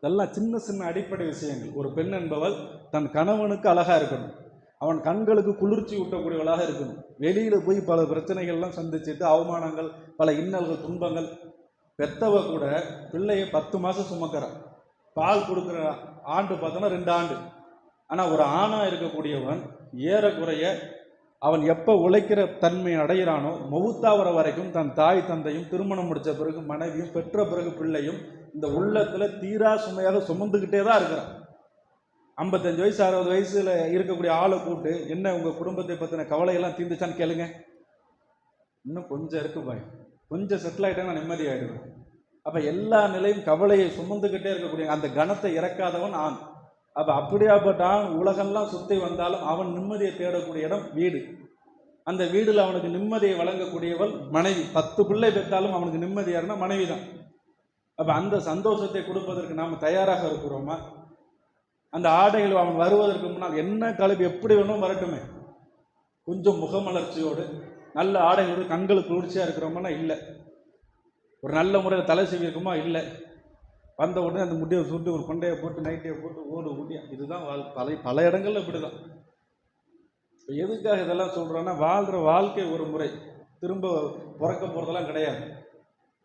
இதெல்லாம் சின்ன சின்ன அடிப்படை விஷயங்கள். ஒரு பெண் என்பவள் தன் கணவனுக்கு அழகாக இருக்கணும், அவன் கண்களுக்கு குளிர்ச்சி ஊட்டக்கூடியவளாக இருக்கணும். வெளியில் போய் பல பிரச்சனைகள்லாம் சந்திச்சுட்டு அவமானங்கள், பல இன்னல்கள், துன்பங்கள். பெத்தவ கூட பிள்ளையை 10 மாதம் சுமக்கிறான், பால் கொடுக்குற ஆண்டு பார்த்தோன்னா 2 ஆண்டு. ஆனால் ஒரு ஆணாக இருக்கக்கூடியவன் ஏறக்குறைய அவன் எப்போ உழைக்கிற தன்மை அடைகிறானோ, மௌத்தாவர வரைக்கும் தன் தாய் தந்தையும், திருமணம் முடித்த பிறகு மனைவியும், பெற்ற பிறகு பிள்ளையும் இந்த உள்ளத்தில் தீரா சுமையாக சுமந்துக்கிட்டே தான் இருக்கிறான். 55 வயசு 60 வயசில் இருக்கக்கூடிய ஆளை கூப்பிட்டு, என்ன உங்கள் குடும்பத்தை பற்றின கவலையெல்லாம் தீர்ந்துச்சான்னு கேளுங்க, இன்னும் கொஞ்சம் இருக்கு பாய், கொஞ்சம் செட்டில் ஆகிட்டேன்னா நிம்மதி ஆகிடுவேன். அப்போ எல்லா நிலையும் கவலையை சுமந்துக்கிட்டே இருக்கக்கூடிய அந்த கணத்தை இறக்காதவன் ஆண். அப்போ அப்படியாப்பட்ட ஆண் உலகெல்லாம் சுற்றி வந்தாலும் அவன் நிம்மதியை தேடக்கூடிய இடம் வீடு. அந்த வீடில் அவனுக்கு நிம்மதியை வழங்கக்கூடியவள் மனைவி. 10 பிள்ளை பெற்றாலும் அவனுக்கு நிம்மதியாருன்னா மனைவி தான். அப்போ அந்த சந்தோஷத்தை கொடுப்பதற்கு நாம் தயாராக இருக்கிறோமா? அந்த ஆடைகள் அவன் வருவதற்கு முன்னால் என்ன கலப்பு எப்படி வேணும் வரட்டுமே, கொஞ்சம் முகமலர்ச்சியோடு நல்ல ஆடைகளோடு கண்களுக்கு குளிர்ச்சியாக இருக்கிறோம்னா இல்லை. ஒரு நல்ல முறையில் தலை செய்விருக்குமா இல்லை. வந்த உடனே அந்த முடியை சுட்டு ஒரு கொண்டையை போட்டு நைட்டியை போட்டு ஓடு ஊட்டியா, இதுதான் பல இடங்கள்ல இப்படி தான். இப்போ எதுக்காக இதெல்லாம் சொல்கிறோன்னா, வாழ்கிற வாழ்க்கை ஒரு முறை, திரும்ப பிறக்க போகிறதெல்லாம் கிடையாது.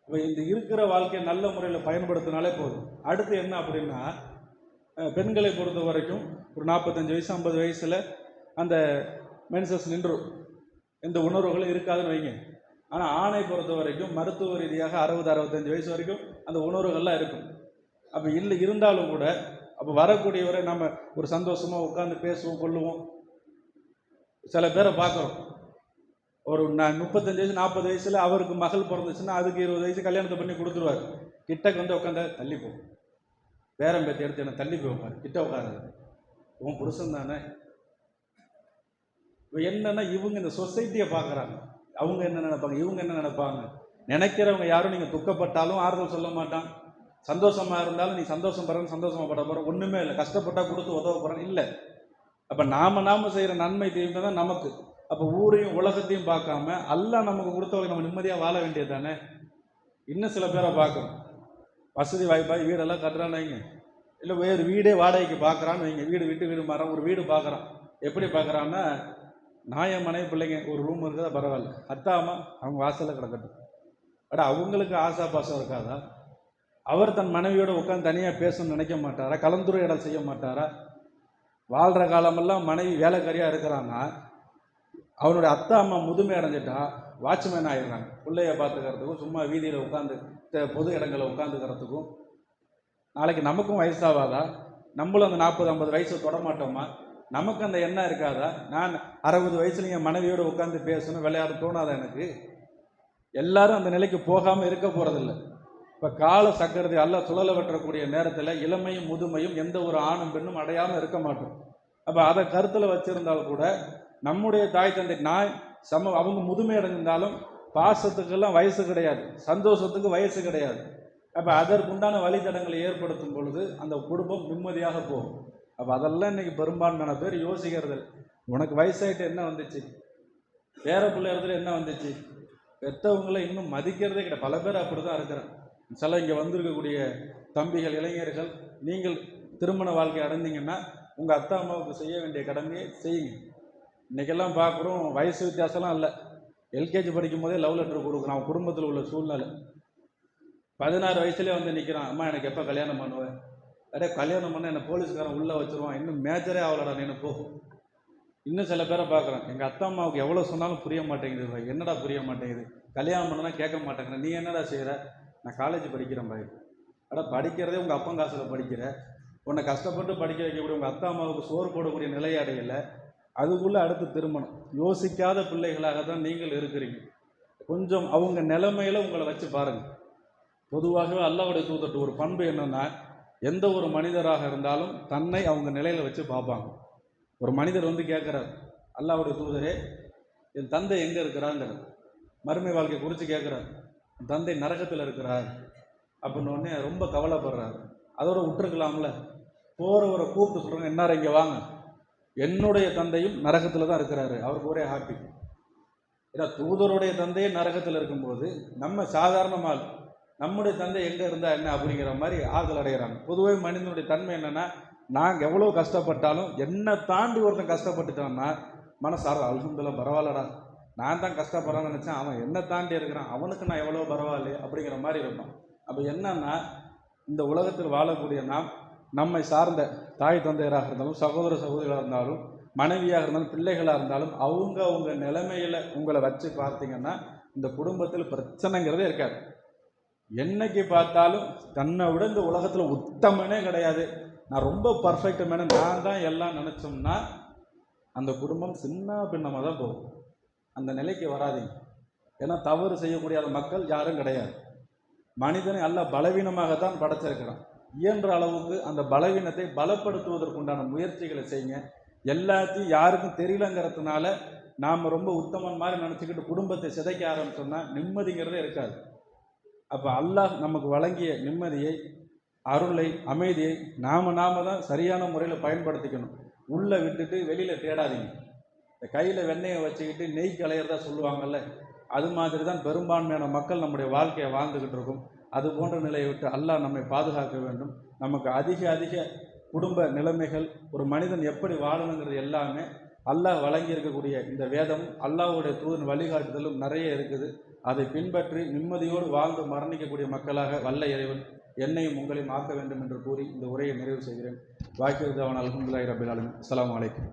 இப்போ இந்த இருக்கிற வாழ்க்கையை நல்ல முறையில் பயன்படுத்தினாலே போதும். அடுத்து என்ன அப்படின்னா, பெண்களை பொறுத்த வரைக்கும் ஒரு 45 வயசு 50 வயசில் அந்த மென்சஸ் நின்றும், எந்த உணர்வுகளும் இருக்காதுன்னு வைங்க. ஆனால் ஆணை பொறுத்த வரைக்கும் மருத்துவ ரீதியாக 60-65 வயசு வரைக்கும் அந்த உணர்வுகள்லாம் இருக்கும். அப்போ இல்லை இருந்தாலும் கூட அப்போ வரக்கூடியவரை நம்ம ஒரு சந்தோஷமாக உட்காந்து பேசுவோம், கொள்ளுவோம். சில பேரை பார்க்குறோம், ஒரு 35 வயசு 40 வயசில் அவருக்கு மகள் பிறந்துச்சுன்னா அதுக்கு 20 வயசு கல்யாணத்தை பண்ணி கொடுத்துருவார். கிட்டக்கு வந்து உட்காந்த தள்ளிப்போம், பேரம் பேத்தி எடுத்து என்னை தள்ளி போய் உட்காரு, கிட்ட உட்காருது, உன் புருஷன் தானே. இப்போ என்னன்னா இவங்க இந்த சொசைட்டியை பார்க்குறாங்க. அவங்க என்ன நினைப்பாங்க, இவங்க என்ன நினைப்பாங்க. நினைக்கிறவங்க யாரும் நீங்கள் துக்கப்பட்டாலும் ஆறுதல் சொல்ல மாட்டான், சந்தோஷமாக இருந்தாலும் நீ சந்தோஷம் படுறேன்னு சந்தோஷமாக பட போகிற, ஒன்றுமே இல்லை. கஷ்டப்பட்டால் கொடுத்து உதவ போகிறேன்னு இல்லை. அப்போ நாம செய்கிற நன்மை தீமை தான் நமக்கு. அப்போ ஊரையும் உலகத்தையும் பார்க்காம அல்லாஹ் நமக்கு கொடுத்தவங்க நம்ம நிம்மதியாக வாழ வேண்டியது தானே. இன்னும் சில பேரை பார்க்குறோம், வசதி வாய்ப்பாக வீடெல்லாம் கட்டுறான்னு வைங்க, இல்லை வேறு வீடே வாடகைக்கு பார்க்குறான்னு வைங்க, வீடு விட்டு வீடு மாறான், ஒரு வீடு பார்க்குறான். எப்படி பார்க்குறான்னா, நான் என் மனைவி பிள்ளைங்க ஒரு ரூம் இருக்குதா பரவாயில்ல, அத்தாமா அவங்க வாசலில் கிடக்கட்டும். அவங்களுக்கு ஆசா பாசம் இருக்காதா? அவர் தன் மனைவியோட உட்காந்து தனியாக பேசணும்னு நினைக்க மாட்டாரா? கலந்துரையாடல் செய்ய மாட்டாரா? வாழ்கிற காலமெல்லாம் மனைவி வேலைக்காரியாக இருக்கிறான்னா, அவனுடைய அத்தா அம்மா முதுமை அடைஞ்சிட்டா வாட்ச்மேன் ஆகிடுறாங்க. பிள்ளைய பார்த்துக்கிறதுக்கும் சும்மா வீதியில் உட்காந்து பொது இடங்களில் உட்காந்துக்கிறதுக்கும். நாளைக்கு நமக்கும் வயசாகாதா? நம்மளும் அந்த 40-50 வயசு தொடமாட்டோமா? நமக்கு அந்த எண்ணம் இருக்காதா? நான் 60 வயசுல என் மனைவியோடு உட்காந்து பேசணும் விளையாட தோணாதா எனக்கு? எல்லாரும் அந்த நிலைக்கு போகாமல் இருக்க போகிறதில்ல. இப்போ கால சக்கரத்தை எல்லாம் சுழல வெட்டக்கூடிய நேரத்தில் இளமையும் முதுமையும் எந்த ஒரு ஆணும் பெண்ணும் அடையாமல் இருக்க மாட்டோம். அப்போ அதை கருத்தில் வச்சிருந்தால் கூட நம்முடைய தாய் தந்தை அவங்க முதுமை அடைஞ்சிருந்தாலும் பாசத்துக்கெல்லாம் வயசு கிடையாது, சந்தோஷத்துக்கு வயசு கிடையாது. அப்போ அதற்குண்டான வழித்தடங்களை ஏற்படுத்தும் பொழுது அந்த குடும்பம் நிம்மதியாக போகும். அப்போ அதெல்லாம் இன்னைக்கு பெரும்பான்மையான பேர் யோசிக்கிறது. உனக்கு வயசாயிட்டு என்ன வந்துச்சு, பேர பிள்ளை இடத்துல என்ன வந்துச்சு, பெற்றவங்களை இன்னும் மதிக்கிறதே கிடையாது. பல பேர் அப்படி தான் இருக்கிறேன். சில இங்கே வந்திருக்கக்கூடிய தம்பிகள், இளைஞர்கள், நீங்கள் திருமண வாழ்க்கை அடைந்தீங்கன்னா உங்கள் அத்தா அம்மாவுக்கு செய்ய வேண்டிய கடமையை செய்யுங்க. இன்றைக்கெல்லாம் பார்க்குறோம், வயசு வித்தியாசம்லாம் இல்லை. எல்கேஜி படிக்கும் போதே லவ் லெட்டர் கொடுக்குறான். அவன் குடும்பத்தில் உள்ள சூழ்நிலை 16 வயசுலேயே வந்து நிற்கிறான், அம்மா எனக்கு எப்போ கல்யாணம் பண்ணுவேன்? கல்யாணம் பண்ண என்னை போலீஸ்காரன் உள்ளே வச்சுருவான், இன்னும் மேஜரே ஆகலடா நீனு போ. இன்னும் சில பேரை பார்க்குறேன், எங்கள் அத்தா அம்மாவுக்கு எவ்வளோ சொன்னாலும் புரிய மாட்டேங்குது. என்னடா புரிய மாட்டேங்குது? கல்யாணம் பண்ணனா கேட்க மாட்டேங்கிற, நீ என்னடா செய்கிற? நான் காலேஜ் படிக்கிறேன் பாய். படிக்கிறதே உங்கள் அப்பன் காசில் படிக்கிற, உன்னை கஷ்டப்பட்டு படிக்க வைக்கக்கூடிய உங்கள் அத்தா அம்மாவுக்கு சோறு போடக்கூடிய நிலையடையில் அதுக்குள்ளே அடுத்து திருமணம். யோசிக்காத பிள்ளைகளாக தான் நீங்கள் இருக்கிறீங்க. கொஞ்சம் அவங்க நிலைமையில் உங்களை வச்சு பாருங்கள். பொதுவாகவே அல்லாஹ்வுடைய தூதர்ட்ட ஒரு பண்பு என்னென்னா, எந்த ஒரு மனிதராக இருந்தாலும் தன்னை அவங்க நிலையில் வச்சு பார்ப்பாங்க. ஒரு மனிதர் வந்து கேட்குறார், அல்லாஹ்வுடைய தூதரே என் தந்தை எங்கே இருக்கிறாங்கிறார். மறுமை வாழ்க்கை குறித்து கேட்குறார். என் தந்தை நரகத்தில் இருக்கிறார் அப்படின்னு உடனே ரொம்ப கவலைப்படுறாரு. அதோட விட்டுருக்கலாம்ல. போகிறவரை கூப்பிட்டு சொல்கிறாங்க, என்னார் இங்கே வாங்க, என்னுடைய தந்தையும் நரகத்தில் தான் இருக்கிறாரு. அவருக்கு ஒரே ஹாப்பி. ஏன்னா தூதருடைய தந்தையே நரகத்தில் இருக்கும்போது நம்ம சாதாரணமாக நம்முடைய தந்தை எங்கே இருந்தால் என்ன அப்படிங்கிற மாதிரி ஆறுதல் அடைகிறாங்க. பொதுவாக மனிதனுடைய தன்மை என்னென்னா, நாங்கள் எவ்வளோ கஷ்டப்பட்டாலும் என்னை தாண்டி ஒருத்தன் கஷ்டப்பட்டுட்டான்னா மனசார அல்ஹம்துலில்லாஹ் பரவாயில்லடா, நான் தான் கஷ்டப்படுறான்னு நினச்சேன், அவன் என்னை தாண்டி இருக்கிறான், அவனுக்கு நான் எவ்வளோ பரவாயில்லையே அப்படிங்கிற மாதிரி இருக்கும். அப்போ என்னன்னா, இந்த உலகத்தில் வாழக்கூடிய நாம் நம்மை சார்ந்த தாய் தந்தையராக இருந்தாலும் சகோதர சகோதரிகளாக இருந்தாலும் மனைவியாக இருந்தாலும் பிள்ளைகளாக இருந்தாலும் அவங்க நிலைமையில் உங்களை வச்சு பார்த்தீங்கன்னா இந்த குடும்பத்தில் பிரச்சனைங்கிறதே இருக்காது. என்னைக்கு பார்த்தாலும் தன்னை விட இந்த உலகத்தில் உத்தமனே கிடையாது, நான் ரொம்ப பர்ஃபெக்ட் மேன, நான் தான் எல்லாம் நினச்சோம்னா அந்த குடும்பம் சின்ன பின்னமாக தான் போகும். அந்த நிலைக்கு வராதிங்க. ஏன்னா தவறு செய்யக்கூடிய மக்கள் யாரும் கிடையாது. மனிதனை எல்லாம் பலவீனமாகத்தான் படைச்சிருக்கிறான். இயன்ற அளவுக்கு அந்த பலவீனத்தை பலப்படுத்துவதற்குண்டான முயற்சிகளை செய்யுங்க. எல்லாத்தையும் யாருக்கும் தெரியலங்கிறதுனால நாம் ரொம்ப உத்தமன் மாதிரி நினச்சிக்கிட்டு குடும்பத்தை சிதைக்க ஆரம்பிச்சோம்னா நிம்மதிங்கிறதே இருக்காது. அப்போ அல்லாஹ் நமக்கு வழங்கிய நிம்மதியை, அருளை, அமைதியை நாம தான் சரியான முறையில் பயன்படுத்திக்கணும். உள்ளே விட்டுட்டு வெளியில் தேடாதீங்க. இந்த கையில் வெண்ணெயை வச்சுக்கிட்டு நெய் கலையிறதா சொல்லுவாங்கள்ல, அது மாதிரி தான் பெரும்பான்மையான மக்கள் நம்முடைய வாழ்க்கையை வாழ்ந்துக்கிட்டு இருக்கும். அது போன்ற நிலையை விட்டு அல்லாஹ் நம்மை பாதுகாக்க வேண்டும். நமக்கு அதிக குடும்ப நிலைமைகள், ஒரு மனிதன் எப்படி வாழணுங்கிறது எல்லாமே அல்லாஹ் வழங்கி இருக்கக்கூடிய இந்த வேதமும் அல்லாஹ்வுடைய தூதன் வழிகாட்டுதலும் நிறைய இருக்குது. அதை பின்பற்றி நிம்மதியோடு வாழ்ந்து மரணிக்கக்கூடிய மக்களாக வல்ல இறைவன் என்னையும் உங்களையும் ஆக்க வேண்டும் என்று கூறி இந்த உரையை நிறைவு செய்கிறேன். வாக்கியதாவன் அல்ஹம்துலில்லாஹி ரப்பில் ஆலமீன். அஸ்ஸலாமு அலைக்கும்.